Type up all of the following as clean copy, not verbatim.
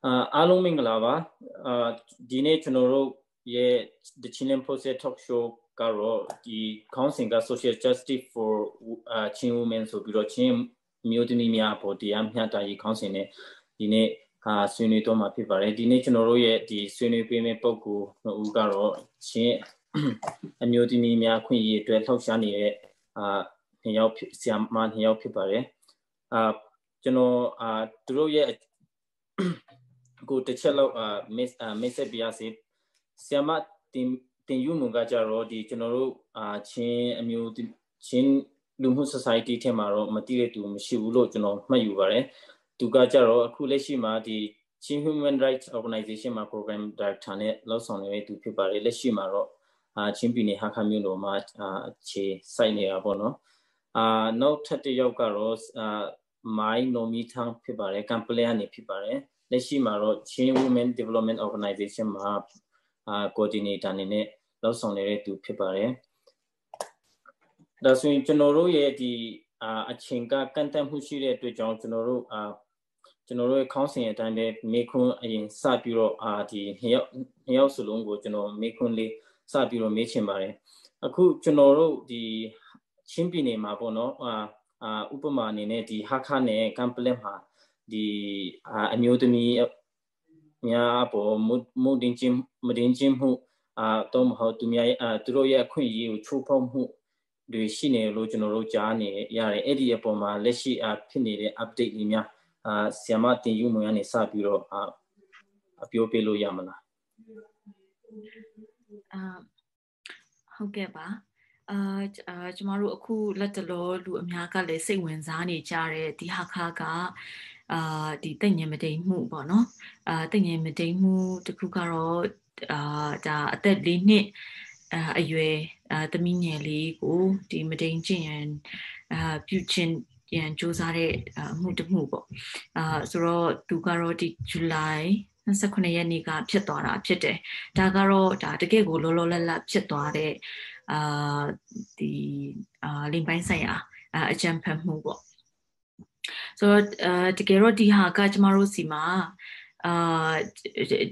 အားလုံးမင်္ဂလာပါဒီနေ့ကျွန်တော်တို့ရဲ့ The Chilean Process Talk Show ကတော့ဒီ ခေါင်းစဉ်က Social Justice for Chin Women ဆိုပြီးတော့ ချင်းအမျိုးသမီးများပေါ်တရားမျှတရေးခေါင်းစဉ်နဲ့ဒီနေ့ဆွေးနွေးတော့မှာဖြစ်ပါတယ်ဒီနေ့ကျွန်တော်တို့ရဲ့ဆွေးနွေးပေးမယ့်ပုဂ္ဂိုလ်နှစ်ဦးကတော့ချင်းအမျိုးသမီးများခွင့်ရေးအတွက်လှုပ်ရှားနေတဲ့ဆရာမနှစ်ယောက်ဖြစ်ပါတယ်ကျွန်တော်သူတို့ရဲ့ကိုတစ်ချက်လောက်မိတ်ဆက်ပြရစီဆရာမတင်ယူမွန်ကကြတော့ကျွန်တော်တို့ချင်းလူမှု society ထဲမှာတော့မသိတဲ့သူမရှိဘူးလို့ကျွန်တော်မှတ်ယူပါတယ်သူကကြတော့အခုလက်ရှိမှာဒီ Chin Human Rights Organization မှာ Program Director နဲ့လုပ်ဆောင်နေတဲ့သူဖြစ်ပါတယ်လက်ရှိမှာတော့ချင်းပြည်နယ်ဟာခမြို့နယ်မှာခြေစိုက်နေတာပေါ့နော်နောက်ထပ်တစ်ယောက်ကတော့မိုင်းနိုမီထန်းဖြစ်ပါတယ်ကမ်ပလဲကနေဖြစ်ပါတယ်လက်ရှိမှာတော့ Chin Women Development Organization မှာcoordinator အနေနဲ့လုပ်ဆောင်နေတဲ့သူဖြစ်ပါတယ်ဒါဆိုရင်ကျွန်တော်တို့ရဲ့ဒီအချိန်ကကန့်သတ်မှုရှိတဲ့အတွက်ကြောင့်ကျွန်တော်တို့ရဲ့ခေါင်းစဉ်အတိုင်းပဲမေးခွန်းအရင်စပြီးတော့ဒီနှစ်ယောက်စလုံးကိုကျွန်တော်မေးခွန်းလေးစပြီးတော့မေးချင်ပါတယ်အခုကျွန်တော်တို့ဒီချင်းပြည်နယ်မှာပေါ့နော်ဥပမာအနေနဲ့ဒီဟာခနဲ့ကမ်ပလက်မှာဒီအမျိုးသမီးများပေါ်မုဒိန်းခြင်းတော့မဟုတ်သူတို့ရဲ့အခွင့်အရေးကိုချိုးဖောက်မှုတွေရှိနေလို့ကျွန်တော်တို့ကြားနေရတယ်အဲ့ဒီအပေါ်မှာလက်ရှိဖြစ်နေတဲ့ update တွေများဆရာမတင်ယူမွန်ကနေစပြီးတော့ပြောပြလို့ရမလားဟုတ်ကဲ့ပါကျမတို့အခုလက်တလောလူအများကလည်းစိတ်ဝင်စားနေကြတဲ့ဒီဟာခကဒီတိတ်ငင်မတိမ်မှုပေါ့နော်တိတ်ငင်မတိမ်မှုတစ်ခုကတော့ဒါအသက် 4 နှစ်အရွယ်သမီးငယ်လေးကိုဒီမတိမ်ကျင့်ရန်ပြုကျင့်ရန်ကြိုးစားတဲ့အမှုတစ်မှုပေါ့ဆိုတော့သူကတော့ဒီ July 29 ရက်နေ့ကဖြစ်သွားတာဖြစ်တယ်ဒါကတော့ဒါတကယ့်ကိုလောလောလတ်လတ်ဖြစ်သွားတဲ့လိမ်ပိုင်းဆိုင်ရာအကြမ်းဖက်မှုပေါ့ဆိုတော့တကယ်တော့ဒီဟာကကျမတို့စီမှာ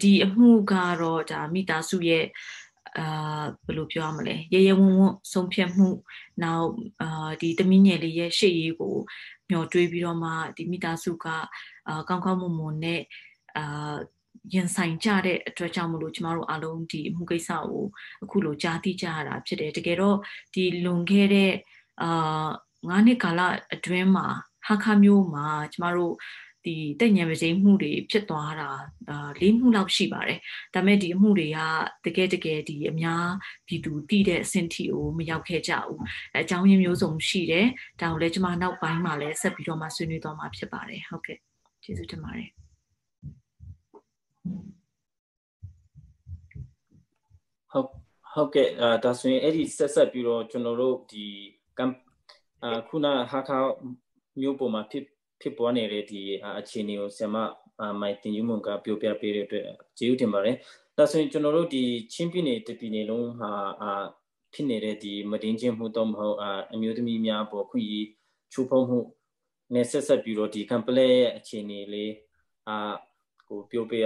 ဒီအမှုကတော့ဒါမိသားစုရဲ့ဘယ်လိုပြောရမလဲရဲရဲဝံ့ဝံ့ဆုံးဖြတ်မှုနောက်ဒီသမီးငယ်လေးရဲ့ရှေ့ရေးကိုမျှော်တွေးပြီးတော့မှဒီမိသားစုကကောင်းကောင်းမွန်မွန်နဲ့ရင်ဆိုင်ကြတဲ့အတွက်ကြောင့်မလို့ကျမတို့အားလုံးဒီအမှုကိစ္စကိုအခုလိုကြားသိကြရတာဖြစ်တယ်တကယ်တော့ဒီလွန်ခဲ့တဲ့5 နှစ်ကာလအတွင်းမှာဟာခမျိုးမှာကျမတို့ဒီတိတ်ငင်မတိမ်မှုတွေဖြစ်သွားတာ4 မှုလောက်ရှိပါတယ်ဒါပေမဲ့ဒီအမှုတွေကတကယ်အများပြည်သူသိတဲ့အဆင့်ထိကိုမရောက်ခဲ့ကြဘူးအကြောင်းရင်းမျိုးစုံရှိတယ်ဒါကိုလည်းကျမနောက်ပိုင်းမှာလည်းဆက်ပြီးတော့မှဆွေးနွေးသွားမှာဖြစ်ပါတယ်ဟုတ်ကဲ့ကျေးဇူးတင်ပါတယ်ဟုတ်ကဲ့ဒါဆိုရင်အဲ့ဒီဆက်ပြီးတော့ကျွန်တော်တို့ဒီခုနဟာခမြို့ပေါ်မှာဖြစ်ပွားနေတဲ့ဒီအခြေအနေကိုဆရာမမိုင်တင်ယူမွန်ကပြောပြပေးတဲ့အတွက်ကျေးဇူးတင်ပါတယ်ဒါဆိုရင်ကျွန်တော်တို့ဒီချင်းပြည်နယ်တပြည်နယ်လုံးဟာဖြစ်နေတဲ့ဒီမုဒိန်းခြင်းမှုတော့မဟုတ်အမျိုးသမီးများပေါ်ခွင့်ရေးချိုးဖောက်မှုနဲ့ဆက်ဆက်ပြီးတော့ဒီကမ်ပလဲအခြေအနေလေးကိုပြောပြ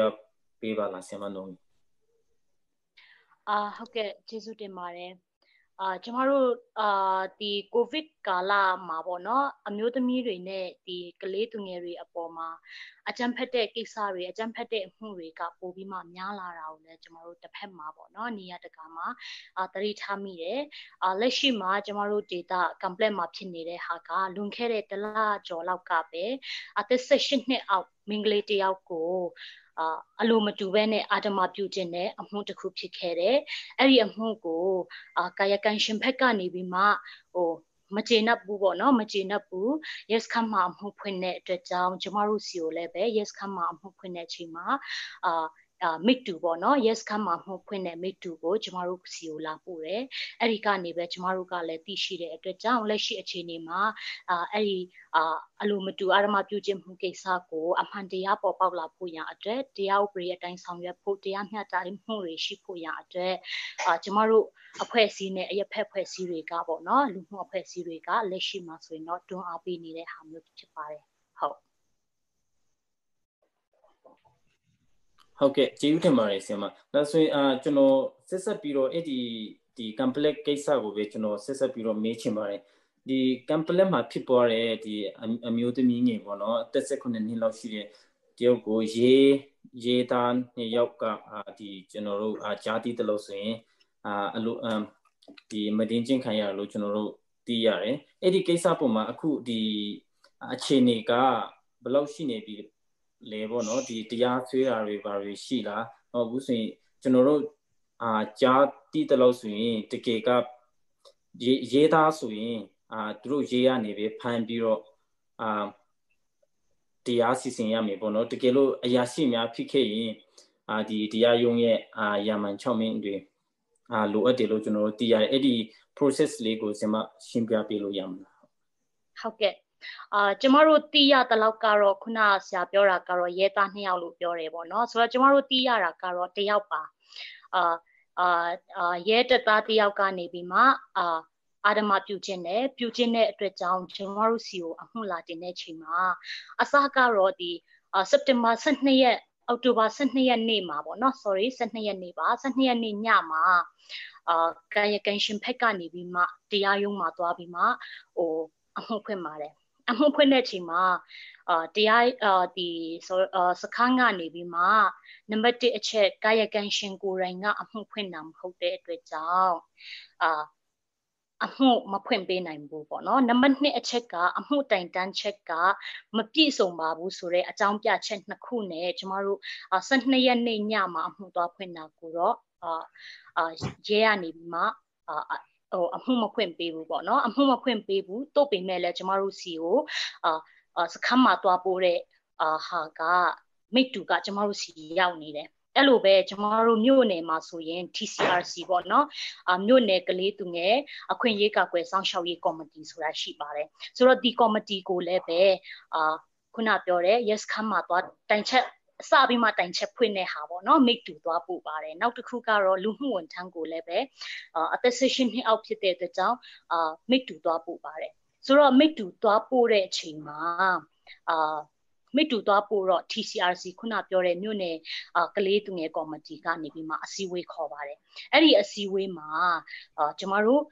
ပေးပါလားဆရာမနော်ဟုတ်ကဲ့ကျေးဇူးတင်ပါတယ်ကျမတို့ဒီ COVID ကာလမှာပေါ့နော်အမျိုးသမီးတွေနဲ့ဒီကလေးသူငယ်တွေအပေါ်မှာအကြမ်းဖက်တဲ့ကိစ္စတွေအကြမ်းဖက်တဲ့အမှုတွေကပိုပြီးမှများလာတာကိုလည်းကျမတို့တစ်ဖက်မှာပေါ့နော်နေရာတကာမှာသတိထားမိတယ်လက်ရှိမှာကျမတို့ဒေတာကမ်ပလက်မှာဖြစ်နေတဲ့ဟာကလွန်ခဲ့တဲ့တစ်လကျော်လောက်ကပဲအသက် 18 နှစ်အောက်မိန်းကလေးတစ်ယောက်ကိုအလိုမတူဘဲနဲ့အာဓမ္မပြုကျင့်တဲ့အမှုတစ်ခုဖြစ်ခဲ့တယ်အဲ့ဒီအမှုကိုကာယကံရှင်ဘက်ကနေပြီးမှမကျေနပ်ဘူးပေါ့နော်မကျေနပ်ဘူးရဲစခန်းမှာအမှုဖွင့်တဲ့အတွက်ကြောင့်ကျမတို့စီကိုလည်းပဲရဲစခန်းမှာအမှုဖွင့်တဲ့အချိန်မှာမိတ္တူပေါ့နော်ရဲစခန်းမှာအမှုဖွင့်တဲ့မိတ္တူကိုကျမတို့စီကိုလာပို့တယ်အဲ့ဒီကနေပဲကျမတို့ကလည်းသိရှိတဲ့အတွက်ကြောင့်လက်ရှိအခြေအနေမှာအဲ့ဒီအလိုမတူအာဓမ္မပြုကျင့်မှုကိစ္စကိုအမှန်တရားပေါ်ပေါက်လာဖို့ရန်အတွက်တရားဥပဒေအတိုင်းဆောင်ရွက်ဖို့တရားမျှတမှုတွေရှိဖို့ရန်အတွက်ကျမတို့အဖွဲ့အစည်းနဲ့အရပ်ဖက်အဖွဲ့အစည်းတွေကပေါ့နော်လူမှုအဖွဲ့အစည်းတွေကလက်ရှိမှာဆိုရင်တော့တွန်းအားပေးနေတဲ့ဟာမျိုးဖြစ်ပါတယ်ဟုတ် Okay, chỉ thêm mà xem mà. Là suy cho nó xét xét biro ấy thì complex case của về cho nó xét xét biro mấy chừng mà thì complex mà people ấy thì amiu tự mình nghe vào nó tất sẽ còn nên lâu xí điều của ye tan ne yok ka thì cho nó giá trị từ lâu xí alu thì mà đến trên khai rồi cho nó thì ấy thì case của mà aku thì trên này cả bao xí này bị level เนาะဒီတရားဆွေးတာတွေဘာတွေရှိလားဟောဘူးဆိုရင်ကျွန်တော်တို့ကြားတည်တယ်လို့ဆိုရင်တကယ်ကရေးသားဆိုရင်သူတို့ရေးရနေပဲဖန်ပြီးတော့တရားစီစဉ်ရမယ်ပေါ့နော်တကယ်လို့အရာရှိများဖြစ်ခဲ့ရင်ဒီတရားရုံးရဲ့ယာမန်6မင်းတွေလိုအပ်တယ်လို့ကျွန်တော်တို့သိရတယ်အဲ့ဒီ process လေးကိုကျွန်မရှင်းပြပေးလို့ရမလားဟုတ်ကဲ့ကျမတို့တီးရတဲ့လောက်ကတော့ခုနဆရာပြောတာကတော့ရဲသား2ယောက်လို့ပြောတယ်ပေါ့နော်ဆိုတော့ကျမတို့တီးရတာကတော့1ယောက်ပါရဲတပ်သား1ယောက်ကနေပြီးမှအာဓမပြုခြင်းတဲ့အတွက်ကြောင့်ကျမတို့စီကိုအမှုလာတင်တဲ့ချိန်မှာအစကတော့ဒီစက်တင်ဘာ12ရက်အောက်တိုဘာ12ရက်နေ့မှာပေါ့နော် sorry 12ရက်နေ့ပါ12ရက်နေ့ညမှာကာယကံရှင်ဖက်ကနေပြီးမှတရားရုံးမှာသွားပြီးမှအမှုဖွင့်ပါတယ်အမှုဖွင့်တဲ့ချိန်မှာတရားဒီစခန်းကနေပြီးမှနံပါတ်1အချက်ကာယကံရှင်ကိုယ်တိုင်ကအမှုဖွင့်တာမဟုတ်တဲ့အတွက်ကြောင့်အမှုမဖွင့်ပေးနိုင်ဘူးပေါ့နော်နံပါတ်2အချက်ကအမှုတိုင်တန်းချက်ကမပြည့်စုံပါဘူးဆိုတဲ့အကြောင်းပြချက်2ခုနဲ့ကျမတို့12ရက်နေ့ညမှာအမှုသွားဖွင့်တာကိုတော့ရဲရနေပြီးမှအမှုမဖွင့်ပေးဘူးပေါ့နော်အမှုမဖွင့်ပေးဘူးတို့ပေမဲ့လည်းကျမတို့စီကိုစခန်းမှာသွားပို့တဲ့ဟာကမိတူကကျမတို့စီရောက်နေတယ်အဲ့လိုပဲကျမတို့မြို့နယ်မှာဆိုရင် TCRC ပေါ့နော်မြို့နယ်ကလေးသူငယ်အခွင့်အရေးကာကွယ်စောင့်ရှောက်ရေးကော်မတီဆိုတာရှိပါတယ်ဆိုတော့ဒီကော်မတီကိုလည်းပဲခုနပြောတဲ့ yes ခမ်းမှာသွားတိုင်ချက်စပြီးမှတိုင်ချက်ဖွင့်တဲ့ဟာပေါ့နော်မိတူသွားပို့ပါတယ်နောက်တစ်ခုကတော့လူမှုဝန်ထမ်းကိုလည်းပဲအသက်16နှစ်အောက်ဖြစ်တဲ့အတွက်ကြောင့်မိတူသွားပို့ပါတယ်ဆိုတော့မိတူသွားပို့တဲ့အချိန်မှာမိတူသွားပို့တော့ TCRC ခုနပြောတဲ့မြို့နယ်ကလေးသူငယ်ကော်မတီကနေပြီးမှအစည်းအဝေးခေါ်ပါတယ်အဲ့ဒီအစည်းအဝေးမှာကျမတို့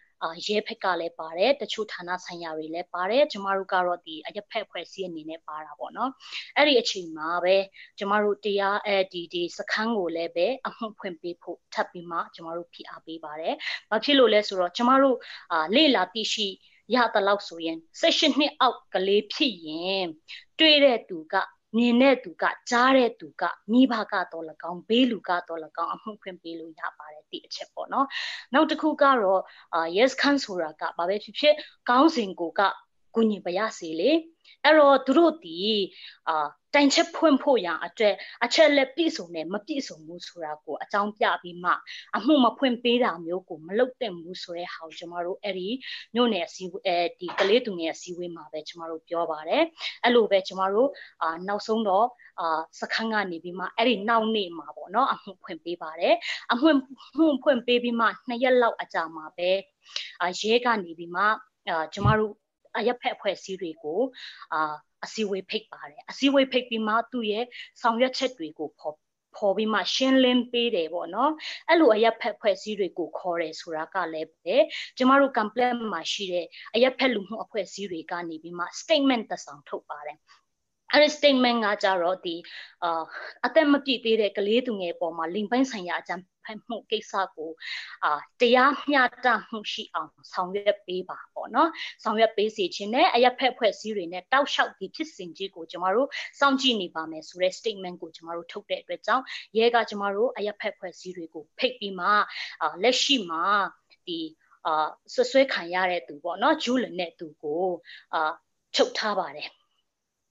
ရဲဖက်ကလည်းပါတယ်တချို့ဌာနဆိုင်ရာတွေလည်းပါတယ်ကျမတို့ကတော့ဒီအရက်ဖက်ဖွဲ့စည်းအနေနဲ့ပါတာပေါ့နော်အဲ့ဒီအချိန်မှာပဲကျမတို့တရားဒီစခန်းကိုလည်းပဲအမှုဖွင့်ပေးဖို့ထပ်ပြီးမှကျမတို့ဖိအားပေးပါတယ်ဘာဖြစ်လို့လဲဆိုတော့ကျမတို့လေ့လာသိရှိရတဲ့လောက်ဆိုရင်16နှစ်အောက်ကလေးဖြစ်ရင်တွေ့တဲ့သူကမြင်တဲ့သူကကြားတဲ့သူကမိဘကတော့၎င်းဘေးလူကတော့၎င်းအမှုဖွင့်ပေးလို့ရပါတယ်ဒီအချက်ပေါ့နော်နောက်တစ်ခုကတော့ yes can ဆိုတာကဘာပဲဖြစ်ဖြစ်ကောင်းစဉ်ကိုကကုညီပါရစေလေအဲ့တော့သူတို့ဒီတိုင်ချက်ဖွင့်ဖို့ရအတွက်အချက်လက်ပြည့်စုံတယ်မပြည့်စုံဘူးဆိုတာကိုအကြောင်းပြပြီးမှအမှုမဖွင့်ပေးတာမျိုးကိုမလုပ်သင့်ဘူးဆိုတဲ့ဟာကိုကျမတို့အဲ့ဒီမြို့နယ်အစည်းဒီကလေးသူငယ်အစည်းအဝေးမှာပဲကျမတို့ပြောပါတယ်အဲ့လိုပဲကျမတို့နောက်ဆုံးတော့စခန်းကနေပြီးမှအဲ့ဒီနောက်နေ့မှာပေါ့နော်အမှုဖွင့်ပေးပါတယ်အမှုဖွင့်ပေးပြီးမှ2ရက်လောက်အကြာမှာပဲရဲကနေပြီးမှကျမတို့အရက်ဖက်အဖွဲ့အစည်းတွေကိုအစည်းအဝေးဖိတ်ပါတယ်အစည်းအဝေးဖိတ်ပြီးမှသူ့ရဲ့ဆောင်ရွက်ချက်တွေကိုပေါ်ပြီးမှရှင်းလင်းပေးတယ်ပေါ့နော်အဲ့လိုအရက်ဖက်ဖွဲ့စည်းတွေကိုခေါ်တယ်ဆိုတာကလည်းပဲကျမတို့ complaint မှာရှိတဲ့အရက်ဖက်လူမှုအဖွဲ့အစည်းတွေကနေပြီးမှ statement တစ်စောင်ထုတ်ပါတယ်အဲ့ဒီ statement ကကြတော့ဒီအသက်မပြည့်သေးတဲ့ကလေးသူငယ်ပေါ်မှာလိင်ပိုင်းဆိုင်ရာအကြမ်းဖက်မှုကိစ္စကိုတရားမျှတမှုရှိအောင်ဆောင်ရွက်ပေးပါပေါ့နော်ဆောင်ရွက်ပေးစီခြင်းနဲ့အရက်ဖက်ဖွဲ့စည်းတွေနဲ့တောက်လျှောက်ဒီဖြစ်စဉ်ကြီးကိုကျမတို့စောင့်ကြည့်နေပါမယ်ဆိုတဲ့ statement ကိုကျမတို့ထုတ်တဲ့အတွက်ကြောင့်ရဲကကျမတို့အရက်ဖက်ဖွဲ့စည်းတွေကိုဖိတ်ပြီးမှလက်ရှိမှာဒီဆွဆွဲခံရတဲ့သူပေါ့နော်ဂျူးလန်တဲ့သူကိုချုပ်ထားပါတယ်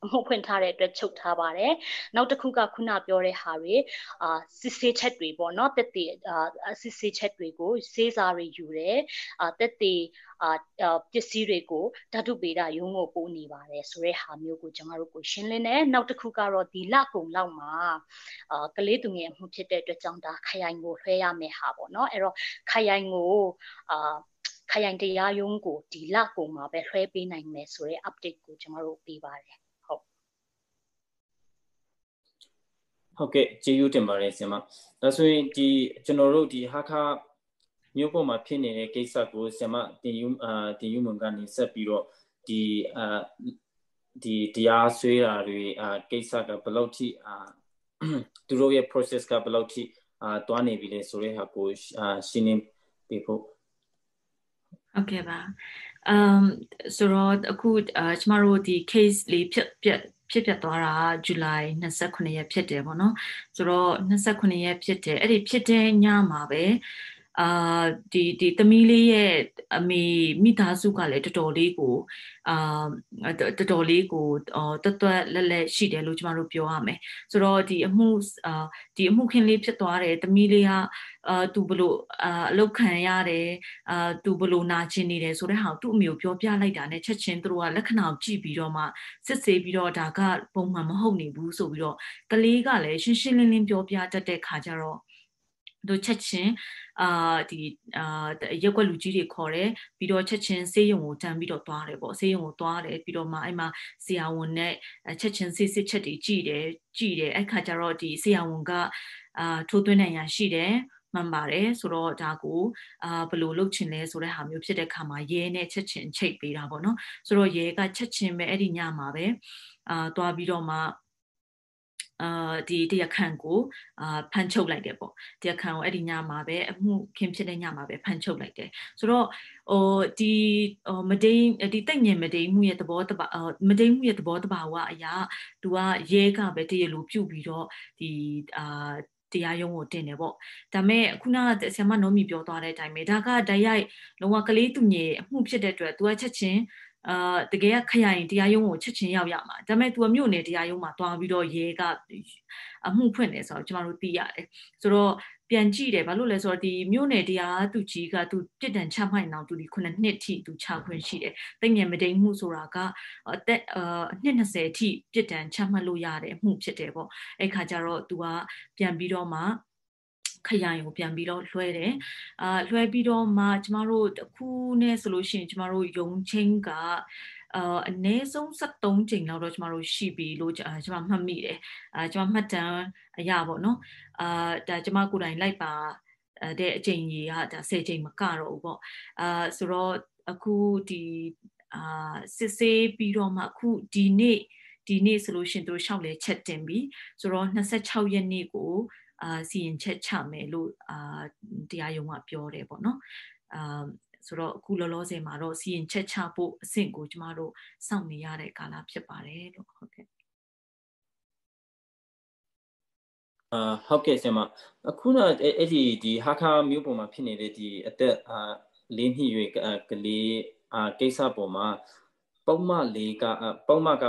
အမှုဖွင့်ထားတဲ့အတွက်ချုပ်ထားပါတယ်နောက်တစ်ခုကခုနပြောတဲ့ဟာတွေစစ်ဆေးချက်တွေပေါ့နော်တက်တေစစ်ဆေးချက်တွေကိုစေးစာတွေယူတယ်တက်တေပစ္စည်းတွေကိုဓာတုပေဒရုံးကိုပို့နေပါတယ်ဆိုတဲ့ဟာမျိုးကိုကျွန်တော်တို့ကိုရှင်းလင်းတယ်နောက်တစ်ခုကတော့ဒီလကုံလောက်မှာကလေးသူငယ်အမှုဖြစ်တဲ့အတွက်ကြောင့်ဒါခရိုင်ကိုလွှဲရမယ်ဟာပေါ့နော်အဲ့တော့ခရိုင်ကိုခရိုင်တရားရုံးကိုဒီလကုံမှာပဲလွှဲပေးနိုင်မယ်ဆိုတဲ့ update ကိုကျွန်တော်တို့ပေးပါတယ် Okay, JU Timbaresima. That's why the general the Haka Myopo Mapini, Kesako, Sema, the Humungani Sepiro, the Asway, Kesaka Baloti, to royal process Kabaloti, Tuane Ville, Sorehako, Shinim people. Okay, ba. Soအခုကျမတို့ဒီ case လေးဖြစ်သွားတာ July 29 ရက်ဖြစ်တယ်ပေါ့နော်ဆိုတော့29ရက်ဖြစ်တယ်အဲ့ဒီဖြစ်တဲ့ညမှာပဲဒီသမီးလေးရဲ့အမေမိသားစုကလည်းတော်တော်လေးကိုတွတ်လက်ရှိတယ်လို့ကျမတို့ပြောရမယ်ဆိုတော့ဒီအမှုခင်းလေးဖြစ်သွားတယ်သမီးလေးကသူဘလို့အလုတ်ခံရတယ်သူဘလို့နာကျင်နေတယ်ဆိုတဲ့ဟာသူ့အမေကိုပြောပြလိုက်တာနဲ့ချက်ချင်းသူတို့ကလက္ခဏာကိုကြည့်ပြီးတော့မှစစ်ဆေးပြီးတော့ဒါကပုံမှန်မဟုတ်နေဘူးဆိုပြီးတော့ကလေးကလည်းရှင်းရှင်းလင်းလင်းပြောပြတတ်တဲ့ခါကျတော့တို့ချက်ချင်းဒီရက်ွက်လူကြီးတွေခေါ်တယ်ပြီးတော့ချက်ချင်းဆေးရုံကိုတန်းပြီးတော့သွားတယ်ပေါ့ဆေးရုံကိုသွားတယ်ပြီးတော့မှအဲ့မှာဆရာဝန်နဲ့ချက်ချင်းဆေးစစ်ချက်တွေကြည့်တယ်အဲ့ခါကျတော့ဒီဆရာဝန်ကထိုးသွင်းနိုင်ရရှိတယ်မှန်ပါတယ်ဆိုတော့ဒါကိုဘယ်လိုလုပ်ချင်လဲဆိုတဲ့ဟာမျိုးဖြစ်တဲ့ခါမှာရဲနဲ့ချက်ချင်းချိတ်ပေးတာပေါ့နော်ဆိုတော့ရဲကချက်ချင်းပဲအဲ့ဒီညမှာပဲသွားပြီးတော့မှဒီတရားခံကိုဖမ်းချုပ်လိုက်တယ်ပေါ့တရားခံကိုအဲ့ဒီညမှာပဲအမှုခင်းဖြစ်တဲ့ညမှာပဲဖမ်းချုပ်လိုက်တယ်ဆိုတော့ဒီမဒိန်းဒီတိတ်ငင်မဒိန်းမှုရဲ့သဘောတဘာမဒိန်းမှုရဲ့သဘောတဘာဝအရာသူကရဲကပဲတရလိုပြုတ်ပြီးတော့ဒီတရားရုံးကိုတင်တယ်ပေါ့ဒါမဲ့ခုနကဆရာမနောမီပြောသွားတဲ့အတိုင်းပဲဒါကတိုက်ရိုက်လုံးဝကလေးသူငယ်အမှုဖြစ်တဲ့အတွက်သူကချက်ချင်းတကယ်ခရိုင်တရားရုံးကိုချက်ချင်းရောက်ရမှာဒါပေမဲ့ तू မြို့နယ်တရားရုံးမှာတွားပြီးတော့ရဲကအမှုဖွင့်တယ်ဆိုတော့ကျမတို့သိရတယ်ဆိုတော့ပြန်ကြည့်တယ်ဘာလို့လဲဆိုတော့ဒီမြို့နယ်တရားသူကြီးက तू ပြစ်ဒဏ်ချမှတ်အောင် तू ဒီ9နှစ်ထိ तू ချခွင့်ရှိတယ်တိတ်ငယ်မတိမ်မှုဆိုတာကအသက်20ထိပြစ်ဒဏ်ချမှတ်လို့ရတဲ့အမှုဖြစ်တယ်ပေါ့အဲ့ခါကျတော့ तू ကပြန်ပြီးတော့မှခရိုင်ကိုပြန်ပြီးတော့လွှဲတယ်လွှဲပြီးတော့မှကျမတို့အခုနဲ့ဆိုလို့ရှိရင်ကျမတို့ယုံချင်းကအနည်းဆုံး73ချိန်လောက်တော့ကျမတို့ရှိပြီလို့ကျမမှတ်မိတယ်ကျမမှတ်တမ်းအရပေါ့နော်ဒါကျမကိုယ်တိုင်လိုက်ပါတဲ့အချိန်ကြီးကဒါ10ချိန်မကတော့ဘူးပေါ့ဆိုတော့အခုဒီစစ်ဆေးပြီးတော့မှအခုဒီနေ့ဆိုလို့ရှိရင်တို့ရှောက်လဲချက်တင်ပြီဆိုတော့26ရက်နေ့ကိုစီရင်ချက်ချမယ်လို့တရားရုံးကပြောတယ်ပေါ့နော်ဆိုတော့အခုလောလောဆယ်မှာတော့စီရင်ချက်ချဖို့အဆင့်ကိုကျမတို့စောင့်နေရတဲ့ကာလဖြစ်ပါတယ်လို့ဟုတ်ကဲ့ဟုတ်ကဲ့ဆရာမအခုတော့အဲ့ဒီဟာခါမျိုးပေါ်မှာဖြစ်နေတဲ့ဒီအသက်၄နှစ်ရွယ်ကလေးကိစ္စပေါ်မှာပုံမှန်၄ကပုံမှန်က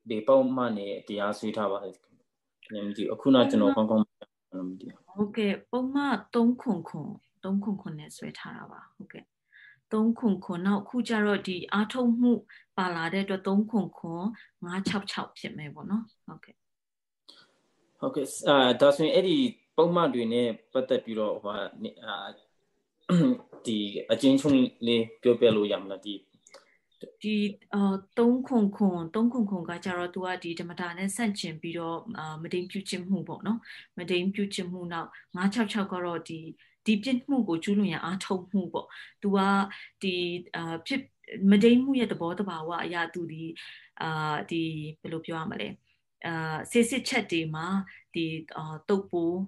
ဒီပုံမှန်နဲ့တရားဆွေးထားပါတယ်လည်းမကြည့်အခုတော့ကျွန်တော်ကောင်းကောင်းမသိဘူးဟုတ်ကဲ့ပုံမှန်309နဲ့ဆွဲထားတာပါဟုတ်ကဲ့309နောက်ခုကျတော့ဒီအားထုတ်မှုပါလာတဲ့အတွက်309 566ဖြစ်မယ်ပေါ့နော်ဟုတ်ကဲ့ဟုတ်ကဲ့ဒါဆိုရင်အဲ့ဒီပုံမှန်တွေနဲ့ပတ်သက်ပြီးတော့ဒီအချင်းချင်းလေးပြောပြလို့ရမလားဒီ309ကကြတော့ तू ကဒီဓမ္မတာနဲ့ဆန့်ကျင်ပြီးတော့မဒိန်ပြုခြင်းမှုပေါ့နော်မဒိန်ပြုခြင်းမှုနောက်566ကတော့ဒီပြစ်မှုကိုကျူးလွန်ရအားထုတ်မှုပေါ့ तू ကဒီဖြစ်မဒိန်မှုရဲ့သဘောတဘာဝအရာ तू ဒီဘယ်လိုပြောရမလဲစစ်စစ်ချက်တွေမှာဒီတုပ်ပိုး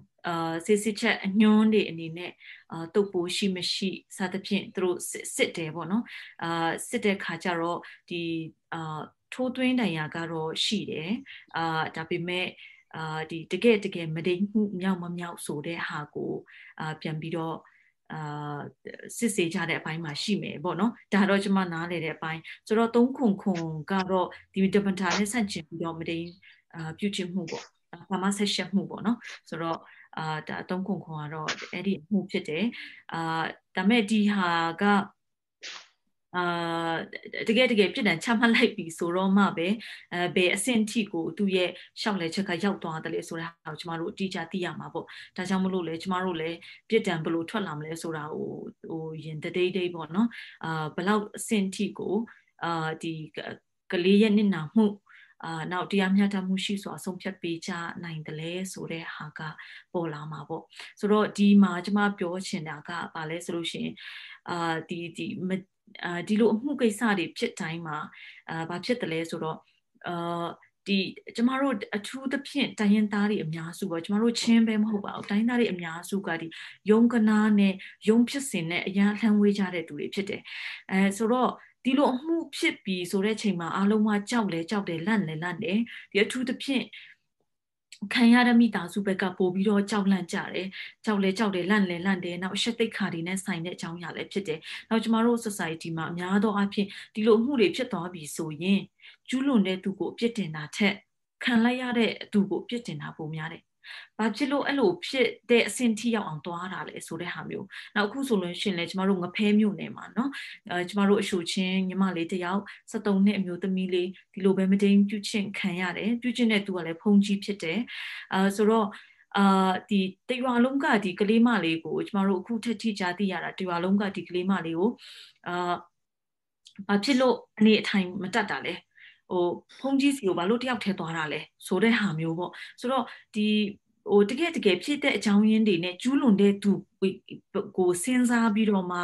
စစ်စစ်ချက်အညွှန်းတွေအနေနဲ့တုပ်ပိုးရှိမရှိစသဖြင့်သူတို့စစ်တယ်ပေါ့နော်စစ်တဲ့ခါကျတော့ဒီထိုးသွင်းတိုင်ရာကတော့ရှိတယ်ဒါပေမဲ့ဒီတကယ်မဒိန်မှုမြောက်မမြောက်ဆိုတဲ့ဟာကိုပြန်ပြီးတော့စစ်ဆေးကြတဲ့အပိုင်းမှာရှိမယ်ပေါ့နော်ဒါတော့ကျွန်မနားလေတဲ့အပိုင်းဆိုတော့309ကတော့ဒီဒဗန်တာနဲ့ဆန့်ကျင်ပြီးတော့မဒိန်ပြုချင်မှုပေါ့ဘာမှဆက်ရှက်မှုပေါ့နော်ဆိုတော့ဒါ309ကတော့အဲ့ဒီမှုဖြစ်တယ်ဒါမဲ့ဒီဟာကတကယ်ပြစ်ဒဏ်ချမှတ်လိုက်ပြီဆိုတော့မှပဲဘယ်အဆင့်ထိကိုသူ့ရဲ့ရှောက်လဲချက်ကရောက်သွားတယ်လေဆိုတဲ့ဟာကိုကျမတို့အတိအကျသိရမှာပေါ့ဒါကြောင့်မလို့လေကျမတို့လည်းပြစ်ဒဏ်ဘယ်လိုထွက်လာမလဲဆိုတာကိုရင်တတိတ်ပေါ့နော်ဘယ်လောက်အဆင့်ထိကိုဒီကလေးရဲ့နစ်နာမှု နောက်တရားမျှတမှုရှိစွာဆုံးဖြတ်ပေးကြနိုင်တယ်လေဆိုတဲ့ဟာကပေါ်လာမှာပေါ့ဆိုတော့ဒီမှာကျမပြောချင်တာကဘာလဲဆိုလို့ရှိရင်ဒီလိုအမှုကိစ္စတွေဖြစ်တိုင်းမှာဘာဖြစ်တယ်လဲဆိုတော့ကျမတို့အထူးသဖြင့်တိုင်းရင်းသားတွေအများစုပေါ့ကျမတို့ချင်းပဲမဟုတ်ပါဘူးတိုင်းသားတွေအများစုကဒီယုံကနာနဲ့ယုံဖြစ်စဉ်နဲ့အရန်လှမ်းဝေးကြတဲ့သူတွေဖြစ်တယ်ဆိုတော့ဒီလိုအမှုဖြစ်ပြီးဆိုတဲ့ချိန်မှာအားလုံးကကြောက်တယ်လန့်တယ်ဒီအထူးသဖြင့်ခံရတဲ့မိသားစုဘက်ကပို့ပြီးတော့ကြောက်လန့်ကြတယ်ကြောက်တယ်လန့်တယ်နောက်အရှက်သိက္ခာတွေနဲ့ဆိုင်တဲ့အကြောင်းအရာလည်းဖြစ်တယ်နောက်ကျမတို့ society မှာအများသောအားဖြင့်ဒီလိုအမှုတွေဖြစ်သွားပြီဆိုရင်ကျူးလွန်တဲ့သူကိုအပြစ်တင်တာထက်ခံလိုက်ရတဲ့သူကိုအပြစ်တင်တာပိုများတယ်ဘာဖြစ်လို့အဲ့လိုဖြစ်တဲ့အဆင့်ထိရောက်အောင်သွားတာလဲဆိုတဲ့ဟာမျိုးနောက်အခုဆိုလို့ရှိရင်လည်းကျမတို့ငဖဲမြို့နယ်မှာเนาะကျမတို့အရှူချင်းညီမလေးတယောက်73နှစ်အမျိုးသမီးလေးဒီလိုပဲမတိန်ပြုချင်ခံရတယ်ပြုချင်တဲ့သူကလည်းဖုန်ကြီးဖြစ်တယ်ဆိုတော့ဒီတရွာလုံးကဒီကလေးမလေးကိုကျမတို့အခုထက်ထိကြားသိရတာတရွာလုံးကဒီကလေးမလေးကိုဘာဖြစ်လို့အနေအထိုင်မတက်တာလဲဖုန်ကြီးစီကိုဘာလို့တယောက်ထဲသွားတာလဲဆိုတဲ့ဟာမျိုးပေါ့ဆိုတော့ဒီတကယ်ဖြစ်တဲ့အကြောင်းရင်းတွေနဲ့ကျူးလွန်တဲ့သူကိုစဉ်းစားပြီးတော့မှ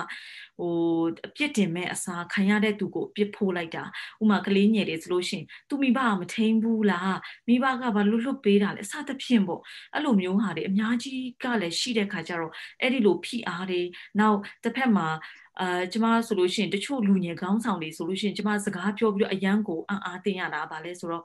အပြစ်တင်မဲ့အစားခံရတဲ့သူကိုပြစ်ဖို့လိုက်တာဥမာကလေးငယ်တွေဆိုလို့ရှိရင်သူမိဘကမထိန်ဘူးလားမိဘကဘာလို့လွတ်ပေးတာလဲစသဖြင့်ပေါ့အဲ့လိုမျိုးဟာတွေအများကြီးကလည်းရှိတဲ့ခါကျတော့အဲ့ဒီလိုဖိအားတွေနောက်တစ်ဖက်မှာကျမဆိုလို့ရှိရင်တချို့လူငယ်ခေါင်းဆောင်တွေဆိုလို့ရှိရင်ကျမစကားပြောပြီးတော့အယံကိုအားတင်ရတာဗာလဲဆိုတော့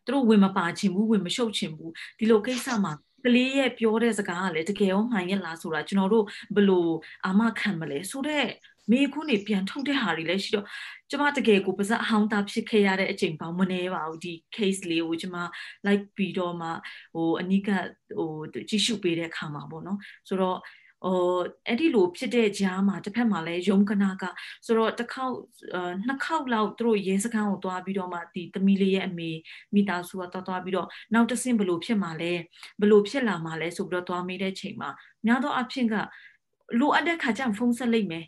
သူတို့ဝင်မပါချင်ဘူးဝင်မရှုပ်ချင်ဘူးဒီလိုကိစ္စမှာကလေးရဲ့ပြောတဲ့စကားကလည်းတကယ်ရောမှန်ရဲ့လားဆိုတာကျွန်တော်တို့ဘယ်လိုအာမခံမလဲဆိုတော့မေခွန်းတွေပြန်ထုတ်တဲ့ဟာတွေလည်းရှိတော့ကျမတကယ်ကိုပါဇက်အဟောင်းသားဖြစ်ခဲ့ရတဲ့အချိန်ပေါင်းမနေပါဘူးဒီ case လေးကိုကျမ like ပြီးတော့မှအနိကကြည့်ရှုပေးတဲ့အခါမှာပေါ့နော်ဆိုတော့အဲ့ဒီလိုဖြစ်တဲ့ကြားမှာတစ်ဖက်မှာလည်းယုံကနာကဆိုတော့နှစ်ခေါက်လောက်သူတို့ရဲစခန်းကိုတွားပြီးတော့မှဒီသမီးလေးရဲ့အမေမိသားစုကတွားပြီးတော့နောက်တစ်ဆင့်ဘယ်လိုဖြစ်မှာလဲဘယ်လိုဖြစ်လာမှာလဲဆိုပြီးတော့တွားမိတဲ့ချိန်မှာများသောအားဖြင့်ကလိုအပ်တဲ့ခါကျဖုန်းဆက်လိုက်မယ်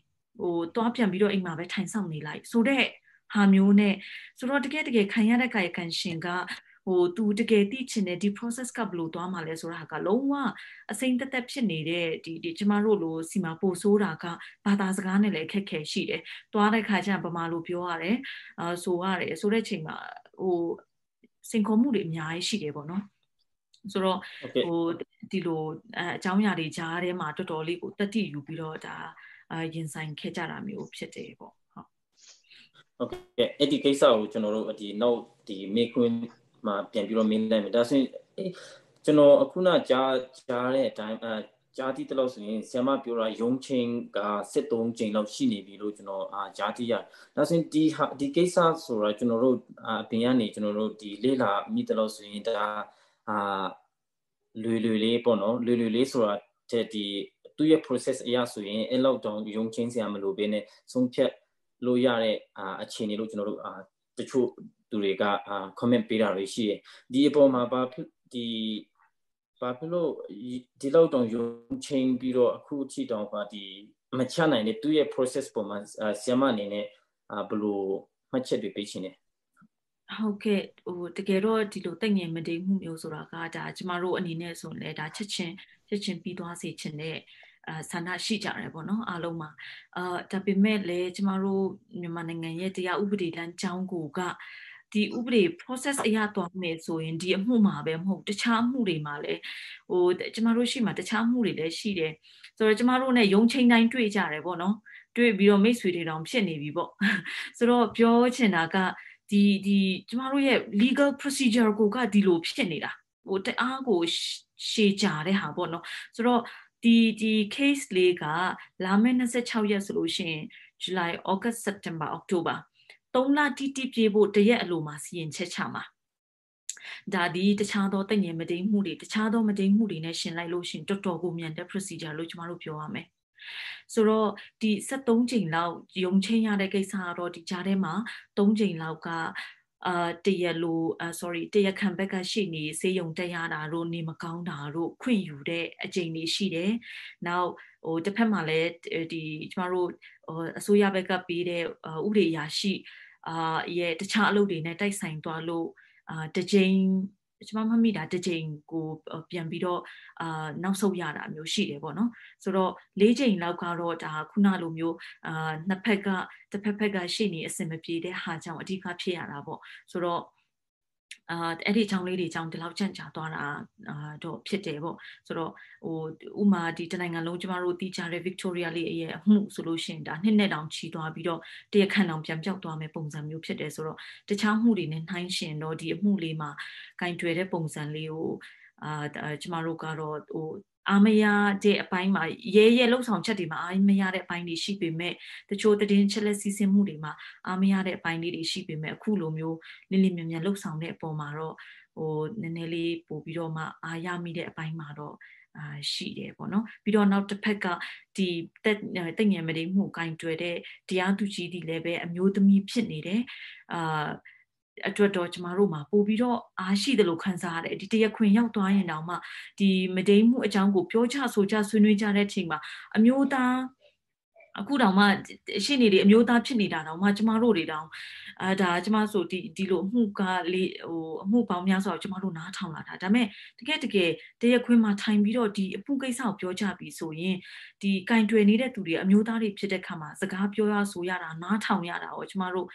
တွားပြန်ပြီးတော့အိမ်မှာပဲထိုင်ဆောင်နေလိုက်ဆိုတဲ့ဟာမျိုးနဲ့ဆိုတော့တကယ်ခံရတဲ့ကာယကံရှင်ကသူတကယ်သိချင်တဲ့ဒီ process ကဘယ်လိုသွားမှာလဲဆိုတာကလုံးဝအစိမ့်သက်သက်ဖြစ်နေတဲ့ဒီကျမတို့လိုစီမှာပို့ဆိုးတာကဘာသာစကားနဲ့လည်းအခက်ခဲရှိတယ်။သွားတဲ့ခါကျဗမာလိုပြောရတယ်ဆိုရတယ်ဆိုတဲ့ချိန်မှာစင်ခေါ်မှုတွေအများကြီးရှိတယ်ပေါ့နော်။ဆိုတော့ဒီလိုအကြောင်းအရာတွေကြားထဲမှာတော်တော်လေးကိုတက်တည်ယူပြီးတော့ဒါရင်ဆိုင်ခဲ့ကြတာမျိုးဖြစ်တယ်ပေါ့။ဟုတ်ကဲ့အဲ့ဒီကိစ္စကိုကျွန်တော်တို့ဒီနောက်ဒီမေခွန်းမှာပြန်ပြီးတော့မင်းနိုင်မယ်ဒါဆိုရင်ကျွန်တော်အခုနကြားတဲ့အတိုင်းကြားတိတလို့ဆိုရင်ဆရာမပြောတာယုံချင်းက73ချိန်လောက်ရှိနေပြီလို့ကျွန်တော်ကြားတိရဒါဆိုရင်ဒီကိစ္စဆိုတာကျွန်တော်တို့အပြင်ကနေကျွန်တော်တို့ဒီလေ့လာမိတလို့ဆိုရင်ဒါလွယ်လေးပေါ့နော်လွယ်လေးဆိုတာဒီသူ့ရဲ့ process အရဆိုရင်အဲ့လောက်တောင်ယုံချင်းစရာမလိုဘဲနဲ့ဆုံးဖြတ်လို့ရတဲ့အခြေအနေလို့ကျွန်တော်တို့တချို့သူတွေကcomment ပေးတာတွေရှိတယ်ဒီအပေါ်မှာဘာဖြစ်လို့ဒီလောက်တောင်ယုံချင်းပြီးတော့အခုအထိတောင်ဒီမချနိုင်တဲ့သူ့ရဲ့ process ပေါ်မှာဆရာမအနေနဲ့ဘယ်လိုမှတ်ချက်တွေပေးချင်လဲဟုတ်ကဲ့တကယ်တော့ဒီလိုတိတ်ငင်မတိမ်မှုမျိုးဆိုတာကဒါကျမတို့အနေနဲ့ဆိုရင်လည်းဒါချက်ချင်းပြီးသွားစေချင်တဲ့ဆန္ဒရှိကြတယ်ပေါ့နော်အားလုံးမှာဒါပေမဲ့လည်းကျမတို့မြန်မာနိုင်ငံရဲ့တရားဥပဒေလမ်းကြောင်းကိုကဒီဥပဒေ process အရသွားမယ်ဆိုရင်ဒီအမှုမှာပဲမဟုတ်တခြားအမှုတွေမှာလည်းကျမတို့ရှိမှတခြားအမှုတွေလည်းရှိတယ်ဆိုတော့ကျမတို့ ਨੇ ယုံချင်းတိုင်းတွေ့ကြတယ်ပေါ့နော်တွေ့ပြီးတော့မိတ်ဆွေတွေတောင်ဖြစ်နေပြီပေါ့ဆိုတော့ပြောချင်တာကဒီကျမတို့ရဲ့ legal procedure ကိုကဒီလိုဖြစ်နေတာတအားကိုရှေ့ကြတဲ့ဟာပေါ့နော်ဆိုတော့ဒီ case လေးကလာမယ့်26ရက်ဆိုလို့ရှိရင် July August September October 3 လတိတိပြေဖို့တရက်အလိုမှာစီရင်ချက်ချမှာဒါဒီတခြားသောတိတ်ငင်မတိမ်မှုတွေတခြားသောမတိမ်မှုတွေနဲ့ရှင်လိုက်လို့ရှင်တော်တော်ကိုမြန်တဲ့ procedure လို့ကျမတို့ပြောရမယ်ဆိုတော့ဒီ73ချိန်လောက်ယုံချင်းရတဲ့ကိစ္စကတော့ဒီကြားထဲမှာ3ချိန်လောက်ကတရားခံဘက်ကရှိနေစေယုံတက်ရတာတို့နေမကောင်းတာတို့ခွင့်ယူတဲ့အချိန်တွေရှိတယ်။နောက်တစ်ဖက်မှာလည်းဒီကျမတို့အစိုးရဘက်ကပေးတဲ့ဥပဒေအရာရှိ ရဲ့တခြားအလုပ်တွေနဲ့တိုက်ဆိုင်သွားလို့တစ်ချိန်ကျွန်မမမိတာတစ်ချိန်ကိုပြန်ပြီးတော့နောက်ဆုတ်ရတာမျိုးရှိတယ်ပေါ့နော်ဆိုတော့၄ချိန်လောက်ကတော့ဒါခုနလိုမျိုးနှစ်ဖက်ကတစ်ဖက်ကရှိနေအဆင်မပြေတဲ့ဟာကြောင့်အဓိကဖြစ်ရတာပေါ့ဆိုတော့အဲ့ဒီကြောင့်လေးတွေကြောင့်ဒီလောက်ကြန့်ကြာသွားတာတော့ဖြစ်တယ်ပေါ့ဆိုတော့ဥမာဒီတနိုင်ငံလုံးကျမတို့တီးကြတဲ့ Victoria လေးရဲ့အမှုဆိုလို့ရှိရင်ဒါနှစ်နဲ့တောင်ချီသွားပြီးတော့တရားခံတောင်ပြန်ပြောက်သွားမယ်ပုံစံမျိုးဖြစ်တယ်ဆိုတော့တခြားမှုတွေနဲ့နှိုင်းရှင်တော့ဒီအမှုလေးမှာကင်တွယ်တဲ့ပုံစံလေးကိုကျမတို့ကတော့အားမရတဲ့အပိုင်းမှာရဲလှုပ်ဆောင်ချက်တွေမှာအားမရတဲ့အပိုင်းတွေရှိပေမဲ့တချို့သတင်းချက်လက်စီးဆင်းမှုတွေမှာအားမရတဲ့အပိုင်းတွေရှိပေမဲ့အခုလိုမျိုးလင်းလင်းမြန်မြန်လှုပ်ဆောင်တဲ့အပေါ်မှာတော့နည်းနည်းလေးပို့ပြီးတော့မှအားရမိတဲ့အပိုင်းမှာတော့ရှိတယ်ပေါ့နော်ပြီးတော့နောက်တစ်ဖက်ကဒီတက်ငယ်မတိမှုကင်တွယ်တဲ့တရားသူကြီးတွေလည်းပဲအမျိုးသမီးဖြစ်နေတယ်အတွက်တော့ကျမတို့မှာပို့ပြီးတော့အားရှိတယ်လို့ခံစားရတယ်ဒီတရားခွင်ရောက်သွားရင်တောင်မှဒီမတိမ်မှုအကြောင်းကိုပြောချဆိုချဆွေးနွေးကြတဲ့အချိန်မှာအမျိုးသားအခုတောင်မှရှိနေတယ်အမျိုးသားဖြစ်နေတာတောင်မှကျမတို့တွေတောင်ဒါကျမဆိုဒီလိုအမှုကလေးအမှုပေါင်းများစွာကျမတို့နားထောင်လာတာဒါပေမဲ့တကယ်တရားခွင်မှာထိုင်ပြီးတော့ဒီအမှုကိစ္စကိုပြောကြပြီဆိုရင်ဒီကင်တွယ်နေတဲ့သူတွေအမျိုးသားတွေဖြစ်တဲ့ခါမှာစကားပြောရဆိုရတာနားထောင်ရတာကိုကျမတို့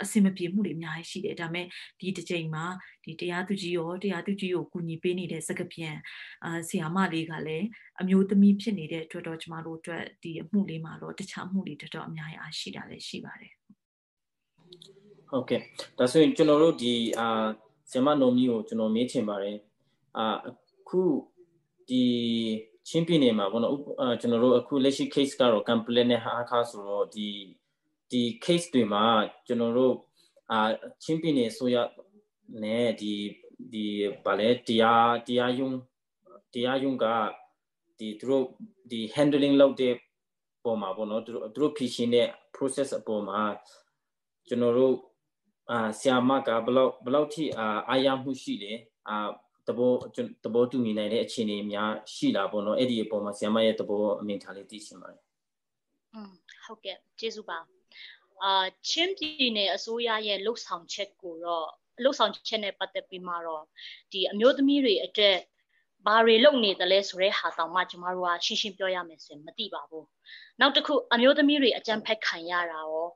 အဆင်မပြေမှုတွေအများကြီးရှိတယ်ဒါပေမဲ့ဒီတစ်ချိန်မှာဒီတရားသူကြီးကိုကူညီပေးနေတဲ့စကားပြန်ဆရာမလေးကလည်းအမျိုးသမီးဖြစ်နေတဲ့အတွက်တော့ကျမတို့အတွက်ဒီအမှုလေးမှာတော့တခြားမှုတွေတော်အများကြီးအားရှိတာလည်းရှိပါတယ်ဟုတ်ကဲ့ဒါဆိုရင်ကျွန်တော်တို့ဒီဆရာမနိုမီကိုကျွန်တော်မေးချင်ပါတယ်အခုဒီချင်းပြည်နယ်မှာပေါ့နော်ကျွန်တော်တို့အခုလက်ရှိ case ကတော့ complaint နဲ့ဟာခါဆိုတော့ဒီ case တွေမှာကျွန်တော်တို့ချင်းပြည်နယ်ဆိုရနဲ့ဒီဗာလဲတရားရုံးကဒီသူတို့ဒီ handling လုပ်တဲ့ပုံမှာပေါ့နော်သူတို့ဖြည့်ရှင်းတဲ့ process အပေါ်မှာကျွန်တော်တို့ဆရာမကဘလောက်ထိအားရမှုရှိတယ်သဘောတူညီနိုင်တဲ့အခြေအနေများရှိလားပေါ့နော်အဲ့ဒီအပေါ်မှာဆရာမရဲ့သဘောအမြင်ထားလေးသိချင်ပါတယ်ဟုတ်ကဲ့ကျေးဇူးပါချင်းပြည်နယ်အစိုးရရဲ့လှုပ်ဆောင်ချက်ကိုတော့လှုပ်ဆောင်ချက်နဲ့ပတ်သက်ပြီးမှတော့ဒီအမျိုးသမီးတွေအတွက်ဘာတွေလုပ်နေတယ်လဲဆိုတဲ့ဟာတောင်မှကျမတို့ကရှင်းရှင်းပြောရမယ်ဆိုရင်မသိပါဘူးနောက်တစ်ခုအမျိုးသမီးတွေအကြမ်းဖက်ခံရတာရော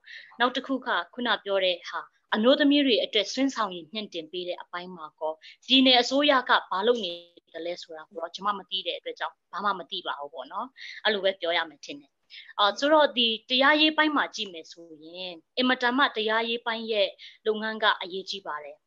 နောက်တစ်ခုကခုနပြောတဲ့ဟာအမျိုးသမီးတွေအတွက်ဆွင်းဆောင်ရည်မြင့်တင်ပေးတဲ့အပိုင်းမှာကောပြည်နယ်အစိုးရကဘာလုပ်နေတယ်လဲဆိုတာကိုတော့ကျမမသိတဲ့အတွက်ကြောင့်ဘာမှမသိပါဘူးပေါ့နော်အဲ့လိုပဲပြောရမယ်ထင်တယ်ဆိုတော့ဒီတရားရေးပိုင်းမှာကြည့်မယ်ဆိုရင်အင်မတန်မှတရားရေးပိုင်းရဲ့လုပ်ငန်းကအရေးကြီးပါတယ်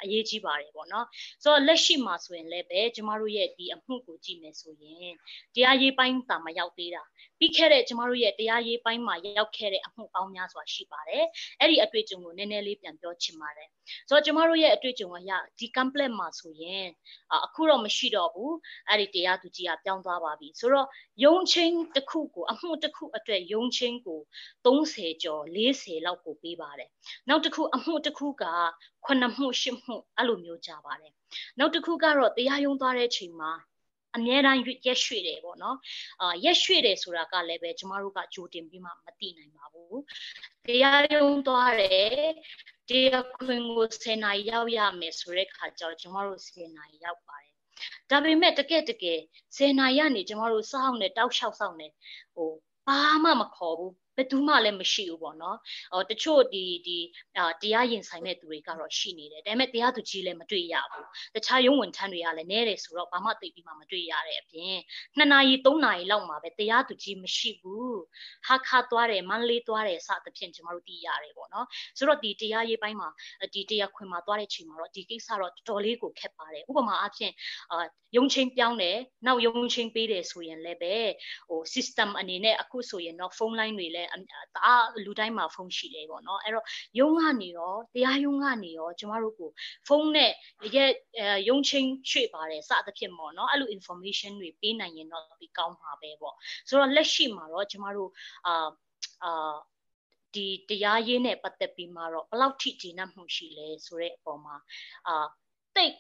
အရေးကြီးပါတယ်ပေါ့နော်ဆိုတော့လက်ရှိမှာဆိုရင်လည်းပဲကျမတို့ရဲ့ဒီအမှုကိုကြည့်မယ်ဆိုရင်တရားရေးပိုင်းတာမရောက်သေးတာပြီးခဲ့တဲ့ကျမတို့ရဲ့တရားရေးပိုင်းမှာရောက်ခဲ့တဲ့အမှုပေါင်းများစွာရှိပါတယ်အဲ့ဒီအတွေ့အကြုံကိုနည်းနည်းလေးပြန်ပြောချင်ပါတယ်ဆိုတော့ကျမတို့ရဲ့အတွေ့အကြုံအရဒီ complex မှာဆိုရင်အခုတော့မရှိတော့ဘူးအဲ့ဒီတရားသူကြီးကပြောင်းသွားပါပြီဆိုတော့ရုံးချင်းတစ်ခုကိုအမှုတစ်ခုအတွက်ရုံးချင်းကို30ကျော်40လောက်ကိုပေးပါတယ်နောက်တစ်ခုအမှုတစ်ခုက9မှု10မှုအဲ့လိုမျိုးကြပါတယ်နောက်တစ်ခုကတော့တရားရုံးသွားတဲ့အချိန်မှာအများတိုင်းရက်ရွှေ့တယ်ပေါ့နော်ရက်ရွှေ့တယ်ဆိုတာကလည်းပဲကျမတို့ကကြိုတင်ပြီးမှမသိနိုင်ပါဘူးတရားရုံးသွားတယ်တရားခွင်ကို10နာရီရောက်ရမယ်ဆိုတဲ့ခါကျတော့ကျမတို့10နာရီရောက်ပါတယ်ဒါပေမဲ့တကယ်10နာရီကနေကျမတို့စောင့်နေတောက်လျှောက်စောင့်နေဘာမှမခေါ်ဘူးဘယ်သူမှလည်းမရှိဘူးပေါ့နော်တချို့ဒီတရားရင်ဆိုင်တဲ့သူတွေကတော့ရှိနေတယ်ဒါပေမဲ့တရားသူကြီးလည်းမတွေ့ရဘူးတခြားရုံးဝန်ထမ်းတွေကလည်းနဲတယ်ဆိုတော့ဘာမှသိပြီးမှမတွေ့ရတဲ့အပြင်2နာရီ3နာရီလောက်မှာပဲတရားသူကြီးမရှိဘူးဟာခါသွားတယ်မန္တလေးသွားတယ်စသဖြင့်ကျမတို့သိရတယ်ပေါ့နော်ဆိုတော့ဒီတရားရေးပိုင်းမှာဒီတရားခွင်မှာသွားတဲ့ချိန်မှာတော့ဒီကိစ္စတော့တော်တော်လေးကိုခက်ပါတယ်ဥပမာအဖြစ်ရုံးချင်းပြောင်းတယ်နောက်ရုံးချင်းပေးတယ်ဆိုရင်လည်းပဲ system အနေနဲ့အခုဆိုရင်တော့ဖုန်းလိုင်းတွေလည်းလူတိုင်းမှာဖုန်းရှိတယ်ပေါ့နော်အဲ့တော့ရုံးကနေရောတရားရုံးကနေရောကျမတို့ကိုဖုန်းနဲ့ရုံးချင်းရွှေ့ပါတယ်စသဖြင့်ပေါ့နော်အဲ့လို information တွေပေးနိုင်ရင်တော့ဒီကောင်းမှာပဲပေါ့ဆိုတော့လက်ရှိမှာတော့ကျမတို့ဒီတရားရေးနဲ့ပတ်သက်ပြီးမှတော့ဘယ်လောက်ထိကျေနပ်မှုရှိလဲဆိုတဲ့အပေါ်မှာတိတ်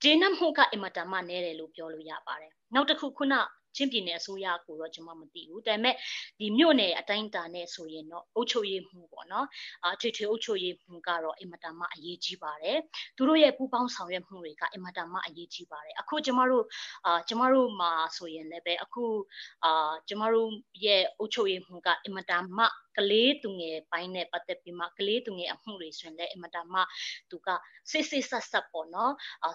ကျေနပ်မှုကအင်မတန်မှနည်းတယ်လို့ပြောလို့ရပါတယ်နောက်တစ်ခုခုနကျ ချင်းပြည်နယ်အစိုးရကိုတော့ကျွန်မမသိဘူးဒါပေမဲ့ဒီမြို့နယ်အတိုင်းအတာနဲ့ဆိုရင်တော့အုပ်ချုပ်ရေးမှုပေါ့နော်ထွေထွေအုပ်ချုပ်ရေးမှုကတော့အင်မတန်မှအရေးကြီးပါတယ်သူတို့ရဲ့ပူးပေါင်းဆောင်ရွက်မှုတွေကအင်မတန်မှအရေးကြီးပါတယ်အခုကျွန်မတို့မှာဆိုရင်လည်းပဲအခုကျွန်မတို့ရဲ့အုပ်ချုပ်ရေးမှုကအင်မတန်မှကလေးသူငယ်ပိုင်းနဲ့ပတ်သက်ပြီးမှကလေးသူငယ်အမှုတွေဆိုရင်လည်းအင်မတန်မှသူကစစ်ဆက်ပေါ့နော်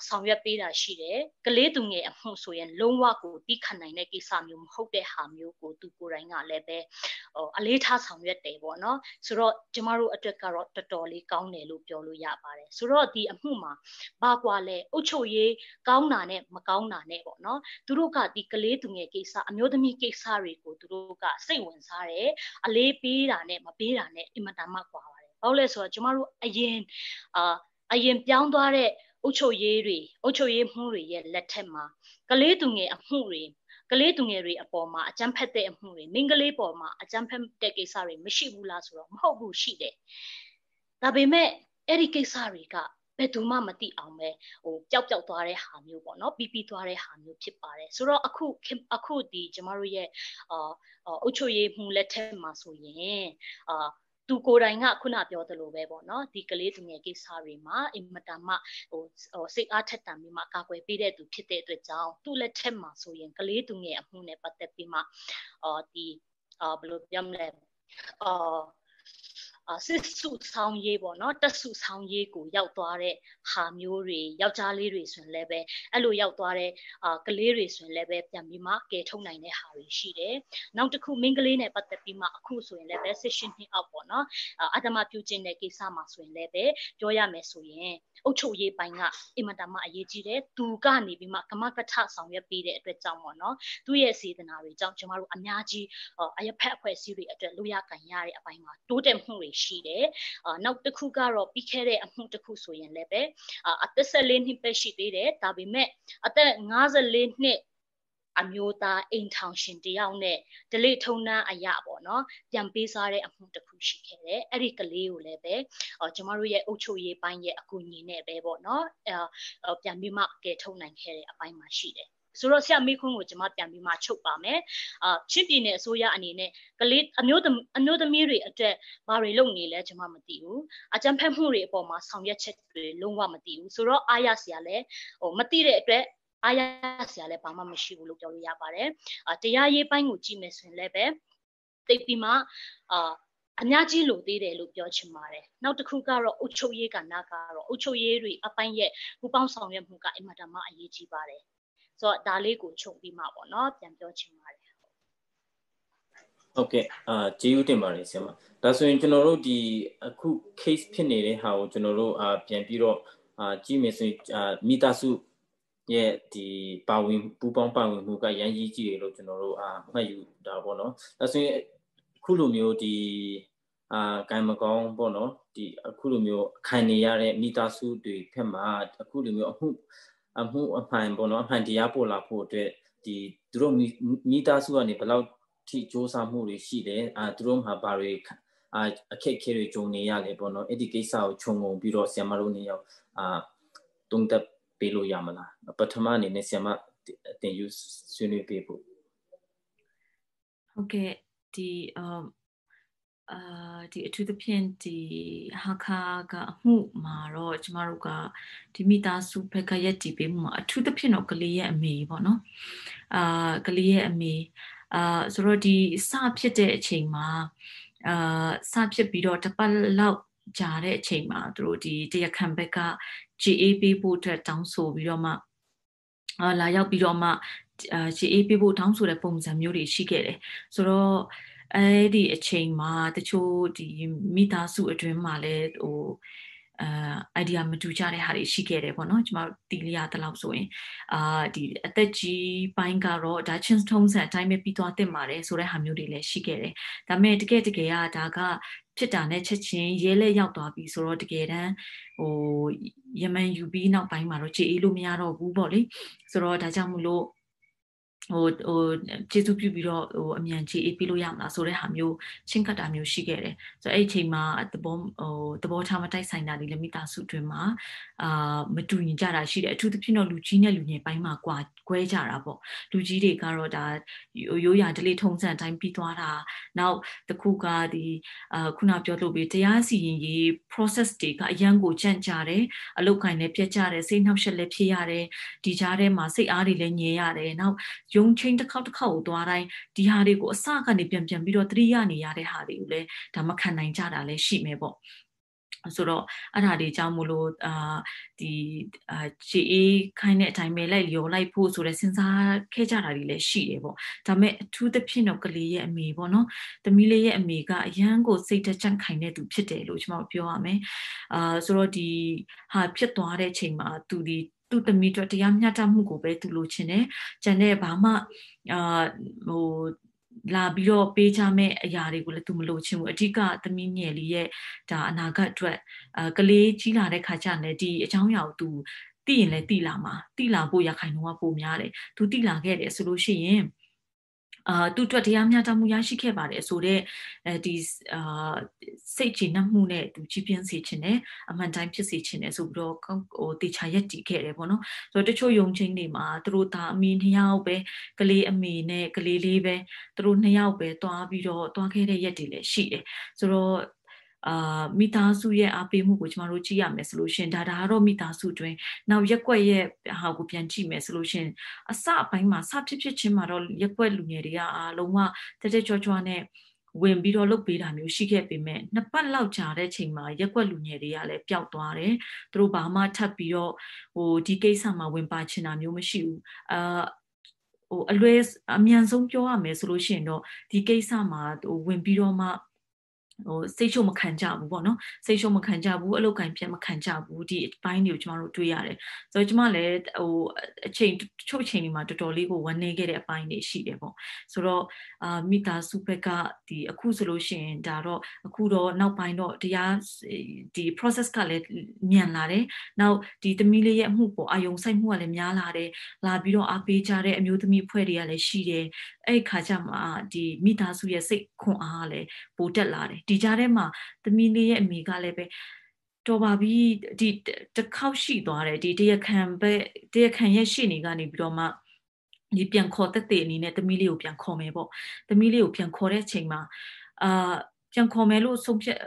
ဆောင်ရွက်ပေးတာရှိတယ်ကလေးသူငယ်အမှုဆိုရင်လုံးဝကိုတီးခတ်နိုင်တဲ့ကိစ္စမျိုးမဟုတ်တဲ့ဟာမျိုးကိုသူကိုယ်တိုင်ကလည်းပဲအလေးထားဆောင်ရွက်တယ်ပေါ့နော်ဆိုတော့ကျမတို့အတွက်ကတော့တော်တော်လေးကောင်းတယ်လို့ပြောလို့ရပါတယ်ဆိုတော့ဒီအမှုမှာဘာကွာလဲအုပ်ချုပ်ရေးကောင်းတာနဲ့မကောင်းတာနဲ့ပေါ့နော်သူတို့ကဒီကလေးသူငယ်ကိစ္စအမျိုးသမီးကိစ္စတွေကိုသူတို့ကစိတ်ဝင်စားတယ်အလေးပေးတာနဲ့မပေးတာနဲ့အင်မတန်မှကွာပါတယ်ဘာလို့လဲဆိုတော့ကျမတို့အရင်ပြောင်းသွားတဲ့အုပ်ချုပ်ရေးမှုတွေရဲ့လက်ထက်မှာကလေးသူငယ်အမှုတွေကလေးသူငယ်တွေအပေါ်မှာအကြမ်းဖက်တဲ့အမှုတွေမိန်းကလေးပေါ်မှာအကြမ်းဖက်တဲ့ကိစ္စတွေမရှိဘူးလားဆိုတော့မဟုတ်ဘူးရှိတယ်ဒါပေမဲ့အဲ့ဒီကိစ္စတွေကဘယ်သူမှမသိအောင်ပဲပျောက်သွားတဲ့ဟာမျိုးပေါ့နော်ပြီးသွားတဲ့ဟာမျိုးဖြစ်ပါတယ်ဆိုတော့အခုဒီကျမတို့ရဲ့အုပ်ချုပ်ရေးမှုလက်ထက်မှာဆိုရင်သူကိုယ်တိုင်ကခုနပြောသလိုပဲပေါ့နော်ဒီကလေးသူငယ်ကိစ္စတွေမှာအင်မတန်မှစိတ်အားထက်သန်ပြီးမှကာကွယ်ပေးတဲ့သူဖြစ်တဲ့အတွက်ကြောင့်သူ့လက်ထက်မှာဆိုရင်ကလေးသူငယ်အမှုနဲ့ပတ်သက်ပြီးမှဒီဘယ်လိုပြောမလဲစစ်စုဆောင်ရေးပေါ့နော်တက်စုဆောင်ရေးကိုရောက်သွားတဲ့ဟာမျိုးတွေယောက်ျားလေးတွေဆိုရင်လည်းပဲအဲ့လိုရောက်သွားတဲ့ကလေးတွေဆိုရင်လည်းပဲပြန်ပြီးမှကယ်ထုတ်နိုင်တဲ့ဟာတွေရှိတယ်နောက်တစ်ခုမိန်းကလေးနဲ့ပတ်သက်ပြီးမှအခုဆိုရင်လည်းပဲ session နှစ်အောက်ပေါ့နော်အတမပြုကျင့်တဲ့ကိစ္စမှာဆိုရင်လည်းပဲပြောရမယ်ဆိုရင်အုပ်ချုပ်ရေးပိုင်းကအင်မတန်မှအရေးကြီးတယ်သူကနေပြီးမှကမကထဆောင်ရွက်ပေးတဲ့အတွက်ကြောင့်ပေါ့နော်သူ့ရဲ့စေတနာတွေကြောင့်ကျမတို့အများကြီးအရက်ဖက်အဖွဲ့အစည်းတွေအတွက်လိုရကန်ရတဲ့အပိုင်းမှာတိုးတက်မှုတွေရှိတယ်နောက်တစ်ခုကတော့ပြီးခဲ့တဲ့အမှုတစ်ခုဆိုရင်လည်းပဲအသက်14နှစ်ပဲရှိသေးတယ်ဒါပေမဲ့အသက်54နှစ်အမျိုးသားအိမ်ထောင်ရှင်တယောက်နဲ့ဒလိထုံနှန်းအရာပေါ့နော်ပြန်ပေးစားတဲ့အမှုတစ်ခုရှိခဲ့တယ်အဲ့ဒီကလေးကိုလည်းပဲကျမတို့ရဲ့အုပ်ချုပ်ရေးပိုင်းရဲ့အကူအညီနဲ့ပဲပေါ့နော်ပြန်ပြီးမှကယ်ထုတ်နိုင်ခဲ့တဲ့အပိုင်းမှာရှိတယ်ဆိုတော့ဆရာမိခွန်းကိုကျွန်မပြန်ပြီးမှချုပ်ပါမယ်ချင်းပြည်နယ်အစိုးရအနေနဲ့ကလေးအမျိုးသမီးတွေအတွက်ဘာတွေလုပ်နေလဲကျွန်မမသိဘူးအကြမ်းဖက်မှုတွေအပေါ်မှာဆောင်ရွက်ချက်တွေလုံးဝမသိဘူးဆိုတော့အားရစရာလဲမသိတဲ့အတွက်အားရစရာလဲဘာမှမရှိဘူးလို့ပြောလို့ရပါတယ်တရားရေးပိုင်းကိုကြည့်မယ်ဆိုရင်လည်းပဲသိပြီးမှအများကြီးလိုသေးတယ်လို့ပြောချင်ပါတယ်နောက်တစ်ခုကတော့အုပ်ချုပ်ရေးကဏ္ဍကတော့အုပ်ချုပ်ရေးတွေအပိုင်းရဲ့ပူပေါင်းဆောင်ရွက်မှုကအင်မတန်မှအရေးကြီးပါတယ်ဆိုတော့ဒါလေးကိုချုပ်ပြီးမှပေါ့နော်ပြန်ပြောချင်ပါတယ်ဟုတ်ကဲ့ကျေးဇူးတင်ပါတယ်ဆရာမဒါဆိုရင်ကျွန်တော်တို့ဒီအခု case ဖြစ်နေတဲ့ဟာကိုကျွန်တော်တို့ပြန်ပြီးတော့ကြည့်မယ်ဆိုရင်မိသားစုရဲ့ဒီပါဝင်ပူပေါင်းပါဝင်မှုကရန်ကြီးကြီးတယ်လို့ကျွန်တော်တို့မှတ်ယူတာပေါ့နော်ဒါဆိုရင်အခုလိုမျိုးဒီကံမကောင်းပေါ့နော်ဒီအခုလိုမျိုးခံနေရတဲ့မိသားစုတွေဖက်မှာအခုလိုမျိုးအမှုအမှန်ပေါ့နော်အမှန်တရားပေါ်လာဖို့အတွက်ဒီသူတို့မိသားစုကနေဘယ်လောက်ထိစ조사မှုတွေရှိတယ်သူတို့မှာဘာတွေအခက်အခဲတွေကြုံနေရလဲပေါ့နော်အဲ့ဒီကိစ္စကိုခြုံငုံပြီးတော့ဆရာမတို့နေရောက်တုံးတက်ပေးလို့ရမလားပထမအနေနဲ့ဆရာမတင်ယူဆွေးနွေးပေးဖို့ဟုတ်ကဲ့ဒီအထူးသဖြင့်ဒီဟာခါကအမှုမှာတော့ကျမတို့ကဒီမိသားစုဘက်ကရက်တည်ပေးမှုမှာအထူးသဖြင့်တော့ကလေးရဲ့အမေပေါ့နော်ကလေးရဲ့အမေဆိုတော့ဒီစဖြစ်တဲ့အချိန်မှာစဖြစ်ပြီးတော့တစ်ပတ်လောက်ကြာတဲ့အချိန်မှာသူတို့ဒီတရားခံဘက်က GA ပေးဖို့အတွက်တောင်းဆိုပြီးတော့မှလာရောက်ပြီးတော့မှGA ပေးဖို့တောင်းဆိုတဲ့ပုံစံမျိုးတွေရှိခဲ့တယ်ဆိုတော့အဲ့ဒီအချိန်မှာတချို့ဒီမိသားစုအတွင်းမှာလည်းidea မတူကြတဲ့ဟာတွေရှိခဲ့တယ်ပေါ့နော်ကျွန်မတီလီယာတလောက်ဆိုရင်ဒီအသက်ကြီးပိုင်းကတော့ဒါချင်းထုံးစံအတိုင်းပဲပြီးသွားတင်ပါတယ်ဆိုတဲ့ဟာမျိုးတွေလည်းရှိခဲ့တယ်ဒါပေမဲ့တကယ်ကဒါကဖြစ်တာနဲ့ချက်ချင်းရဲလဲရောက်သွားပြီဆိုတော့တကယ်တမ်းယမန်ယူပြီးနောက်ပိုင်းမှာတော့ကြေအေးလို့မရတော့ဘူးပေါ့လေဆိုတော့ဒါကြောင့်မလို့ ကျေးဇူးပြုပြီးတော့အမြန်ကြီးအေးပြီးလို့ရမလားဆိုတဲ့ဟာမျိုးချင်းကပ်တာမျိုးရှိခဲ့တယ်ဆိုတော့အဲ့အချိန်မှာသဘောထားမတိုက်ဆိုင်တာတွေလည်းမိသားစုတွင်မှာမတူညီကြတာရှိတယ်အထူးသဖြင့်တော့လူကြီးနဲ့လူငယ်ပိုင်းမှာကွဲကြတာပေါ့လူကြီးတွေကတော့ဒါရိုးရာဓလေ့ထုံးစံအတိုင်းပြီးသွားတာနောက်တစ်ခုကဒီခုနပြောလို့ပြီးတရားစီရင်ရေး process တွေကအရန်ကိုကြန့်ကြတယ်အလုပ်ကိုင်းလည်းပြတ်ကြတယ်စိတ်နှောက်ယှက်လည်းဖြစ်ရတယ်ဒီကြားထဲမှာစိတ်အားတွေလည်းညင်ရတယ်နောက်ယုံချင်းတစ်ခေါက်ကိုသွားတိုင်းဒီဟာတွေကိုအစကနေပြန်ပြီးတော့သတိရနေရတဲ့ဟာတွေကိုလည်းဒါမခံနိုင်ကြတာလည်းရှိမယ်ပေါ့ဆိုတော့အဲ့ဒါတွေကြောင့်မလို့ဒီခြေအေးခိုင်းတဲ့အတိုင်းပဲလိုက်လျော်လိုက်ဖို့ဆိုတဲ့စဉ်းစားခဲ့ကြတာတွေလည်းရှိတယ်ပေါ့ဒါပေမဲ့အထူးသဖြင့်တော့ကလေးရဲ့အမေပေါ့နော်သမီးလေးရဲ့အမေကအရန်ကိုစိတ်တကြံ့ခိုင်တဲ့သူဖြစ်တယ်လို့ကျွန်တော်ပြောရမယ်ဆိုတော့ဒီဟာဖြစ်သွားတဲ့အချိန်မှာသူသမီးတို့တရားမျှတမှုကိုပဲသူလိုချင်တယ်ကျန်တဲ့ဘာမှလာပြီးတော့ပေးချမဲ့အရာတွေကိုလည်းသူမလိုချင်ဘူးအဓိကသမီးငယ်လေးရဲ့ဒါအနာဂတ်အတွက်ကလေးကြီးလာတဲ့ခါကျရင်ဒီအကြောင်းအရာကိုသူသိရင်လည်းသိလာမှာသိလာဖို့ရခိုင်နှုန်းကပိုများတယ်သူသိလာခဲ့တယ်ဆိုလို့ရှိရင်သူတို့တရားမျှတမှုရရှိခဲ့ပါတယ်ဆိုတော့ဒီစိတ်ကြည်နပ်မှုနဲ့သူကြီးပြင်းစေခြင်းနဲ့အမှန်တိုင်းဖြစ်စေခြင်းနဲ့ဆိုပြီးတော့တေချာရက်တည်ခဲ့တယ်ပေါ့နော်ဆိုတော့တချို့ယုံချင်းတွေမှာသူတို့သားအမေ2ယောက်ပဲကလေးအမေနဲ့ကလေးလေးပဲသူတို့2ယောက်ပဲတွားပြီးတော့တွားခဲ့တဲ့ရက်တွေလည်းရှိတယ်ဆိုတော့မိသားစုရဲ့အားပေးမှုကိုကျမတို့ကြည့်ရမယ်ဆိုလို့ရှင်ဒါကတော့မိသားစုတွင်နောက်ရက်ွက်ရဲ့ဟာကိုပြန်ကြည့်မယ်ဆိုလို့ရှင်အစအပိုင်းမှာစဖြစ်ချင်းမှာတော့ရက်ွက်လူငယ်တွေကအားလုံးဝတက်ကြွနဲ့ဝင်ပြီးတော့လုပ်ပေးတာမျိုးရှိခဲ့ပေမဲ့2ပတ်လောက်ကြာတဲ့ချိန်မှာရက်ွက်လူငယ်တွေကလည်းပျောက်သွားတယ်သူတို့ဘာမှထပ်ပြီးတော့ဒီကိစ္စမှာဝင်ပါချင်တာမျိုးမရှိဘူးအလွယ်အမြန်ဆုံးပြောရမယ်ဆိုလို့ရှိရင်တော့ဒီကိစ္စမှာဝင်ပြီးတော့မှစိတ်ရှုပ်မခံကြဘူးပေါ့နော်စိတ်ရှုပ်မခံကြဘူးအလုပ်ကိုင်ပြတ်မခံကြဘူးဒီအပိုင်းတွေကိုကျမတို့တွေ့ရတယ်ဆိုတော့ကျမလည်းအချိန်ချုပ်အချိန်တွေမှာတော်တော်လေးကိုဝမ်းနည်းခဲ့တဲ့အပိုင်းတွေရှိတယ်ပေါ့ဆိုတော့မိသားစုဘက်ကဒီအခုဆိုလို့ရှိရင်ဒါတော့အခုတော့နောက်ပိုင်းတော့တရားဒီ process ကလည်းမြန်လာတယ်နောက်ဒီသမီးလေးရဲ့အမှုပေါ်အာယုံစိုက်မှုကလည်းများလာတယ်လာပြီးတော့အားပေးကြတဲ့အမျိုးသမီးအဖွဲ့တွေကလည်းရှိတယ်အဲ့ခါကျမှဒီမိသားစုရဲ့စိတ်ခွန်အားကလည်းပိုတက်လာတယ်ဒီကြားထဲမှာသမီးလေးရဲ့အမိကလည်းပဲတော်ပါပြီဒီတစ်ခေါက်ရှိသွားတယ်ဒီတရားခံရဲ့ရှေ့နေကနေပြီးတော့မှဒီပြန်ခေါ်တဲ့အနေနဲ့သမီးလေးကိုပြန်ခေါ်မယ်ပေါ့သမီးလေးကိုပြန်ခေါ်တဲ့အချိန်မှာပြန်ခေါ်မယ်လို့ဆုံးဖြတ်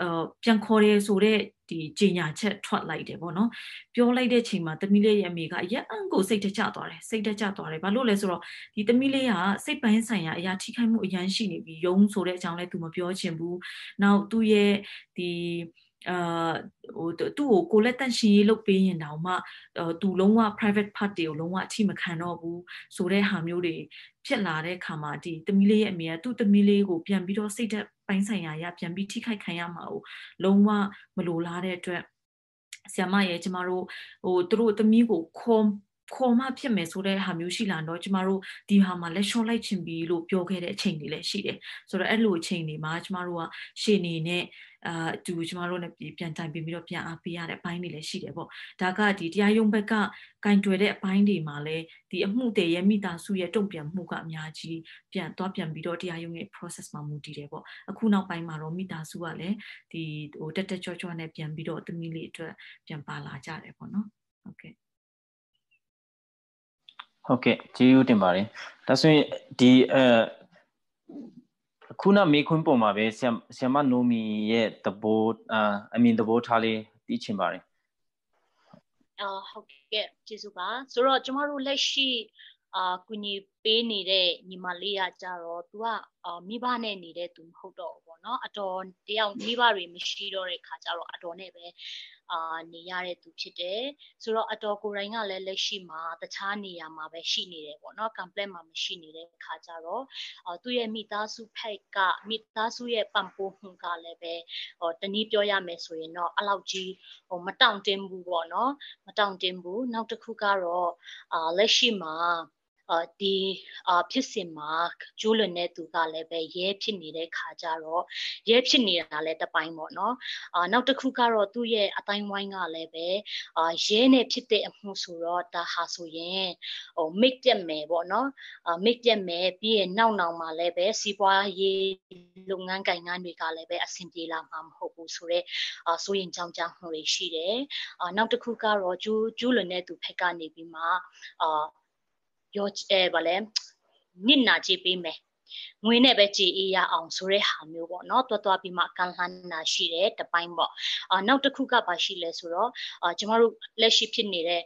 ပြန်ခေါ်ရဲဆိုတဲ့ဒီကြေညာချက်ထွက်လိုက်တယ်ပေါ့နော်ပြောလိုက်တဲ့ချိန်မှာသမီးလေးရဲ့အမေကအရင်ကိုစိတ်တကြသွားတယ်ဘာလို့လဲဆိုတော့ဒီသမီးလေးကစိတ်ပိုင်းဆိုင်ရာအရာထိခိုက်မှုအရန်ရှိနေပြီးယုံဆိုတဲ့အကြောင်းလဲသူမပြောချင်ဘူးနောက်သူ့ရဲ့ဒီသူ့ကိုလက်တန့်ရှင်းရေးလုပ်ပေးရင်တောင်မှသူလုံးဝ private part တွေကိုလုံးဝအထိမခံတော့ဘူးဆိုတဲ့ဟာမျိုးတွေဖြစ်လာတဲ့ခါမှာဒီသမီးလေးရဲ့အမေကသူ့သမီးလေးကိုပြန်ပြီးတော့စိတ်သက်ပိုင်းဆိုင်ရာရပြန်ပြီးထိခိုက်ခံရမှာကိုလုံးဝမလိုလားတဲ့အတွက်ဆရာမရဲ့ကျမတို့သူတို့သမီးကိုခေါ်မှဖြစ်မယ်ဆိုတဲ့ဟာမျိုးရှိလာတော့ကျမတို့ဒီဟာမှာလက်လျှော့လိုက်ချင်ပြီလို့ပြောခဲ့တဲ့အချိန်တွေလည်းရှိတယ်ဆိုတော့အဲ့လိုအချိန်တွေမှာကျမတို့ကရှေ့နေနဲ့ကျမတို့နဲ့ပြန်တိုင်ပြီးတော့ပြန်အားပေးရတဲ့အပိုင်းတွေလည်းရှိတယ်ပေါ့ဒါကဒီတရားရုံးဘက်ကကင်တွယ်တဲ့အပိုင်းတွေမှာလည်းဒီအမှုတဲ့ရဲ့မိသားစုရဲ့တုံ့ပြန်မှုကအများကြီးပြန်ပြီးတော့တရားရုံးရဲ့ process မှာမူတည်တယ်ပေါ့အခုနောက်ပိုင်းမှာတော့မိသားစုကလည်းဒီတက်ကြွနဲ့ပြန်ပြီးတော့သမီးလေးအတွက်ပြန်ပါလာကြတယ်ပေါ့နော်ဟုတ်ကဲ့ဟုတ်ကဲ့ကျေးဇူးတင်ပါတယ်ဒါဆိုရင်ဒီခုနမေခွန်းပုံမှာပဲဆရာမနိုမီရဲ့သဘောအမြင်သဘောထားလေးသိချင်ပါတယ်ဟုတ်ကဲ့ကျေးဇူးပါဆိုတော့ကျမတို့လက်ရှိကူညီပေးနေတဲ့ညီမလေးကကြတော့သူကမိဘနဲ့နေတဲ့သူမဟုတ်တော့ဘူးပေါ့နော်အတော်တယောက်မိဘတွေမရှိတော့တဲ့ခါကျတော့အတော်နဲ့ပဲနေရတဲ့သူဖြစ်တယ်ဆိုတော့အတော်ကိုယ်တိုင်ကလည်းလက်ရှိမှာတခြားနေရာမှာပဲရှိနေတယ်ပေါ့နော် complaint မှာမရှိနေတဲ့ခါကျတော့သူ့ရဲ့မိသားစုဖက်ကမိသားစုရဲ့ပံ့ပိုးမှုကလည်းပဲတနည်းပြောရမယ်ဆိုရင်တော့အလောက်ကြီးမတောင့်တင်းဘူးပေါ့နော်မတောင့်တင်းဘူးနောက်တစ်ခုကတော့လက်ရှိမှာ ဒီဖြစ်စဉ်မှာကျိုးလွန်တဲ့သူကလည်းပဲရဲဖြစ်နေတဲ့ခါကြတော့ရဲဖြစ်နေတာလည်းတစ်ပိုင်းပေါ့နော်နောက်တစ်ခုကတော့သူ့ရဲ့အတိုင်းဝိုင်းကလည်းပဲရဲနဲ့ဖြစ်တဲ့အမှုဆိုတော့ဒါဟာဆိုရင်မိတ်ပြက်မယ်ပေါ့နော်မိတ်ပြက်မယ်ပြီးရင်နောက်မှာလည်းပဲစီးပွားရေးလုပ်ငန်းကိုင်ငန်းတွေကလည်းပဲအဆင်ပြေလာမှာမဟုတ်ဘူးဆိုတော့ဆိုရင်ကြောင်ကြမှုတွေရှိတယ်နောက်တစ်ခုကတော့ကျိုးလွန်တဲ့သူဖက်ကနေပြီးမှရောဗာလဲနစ်နာကြည့်ပေးမယ်ငွေနဲ့ပဲကြည်အေးရအောင်ဆိုတဲ့ဟာမျိုးပေါ့နော်တွတ်ပြီးမှကန်လှမ်းနာရှိတယ်တပိုင်းပေါ့နောက်တစ်ခုကပါရှိလဲဆိုတော့ကျမတို့လက်ရှိဖြစ်နေတဲ့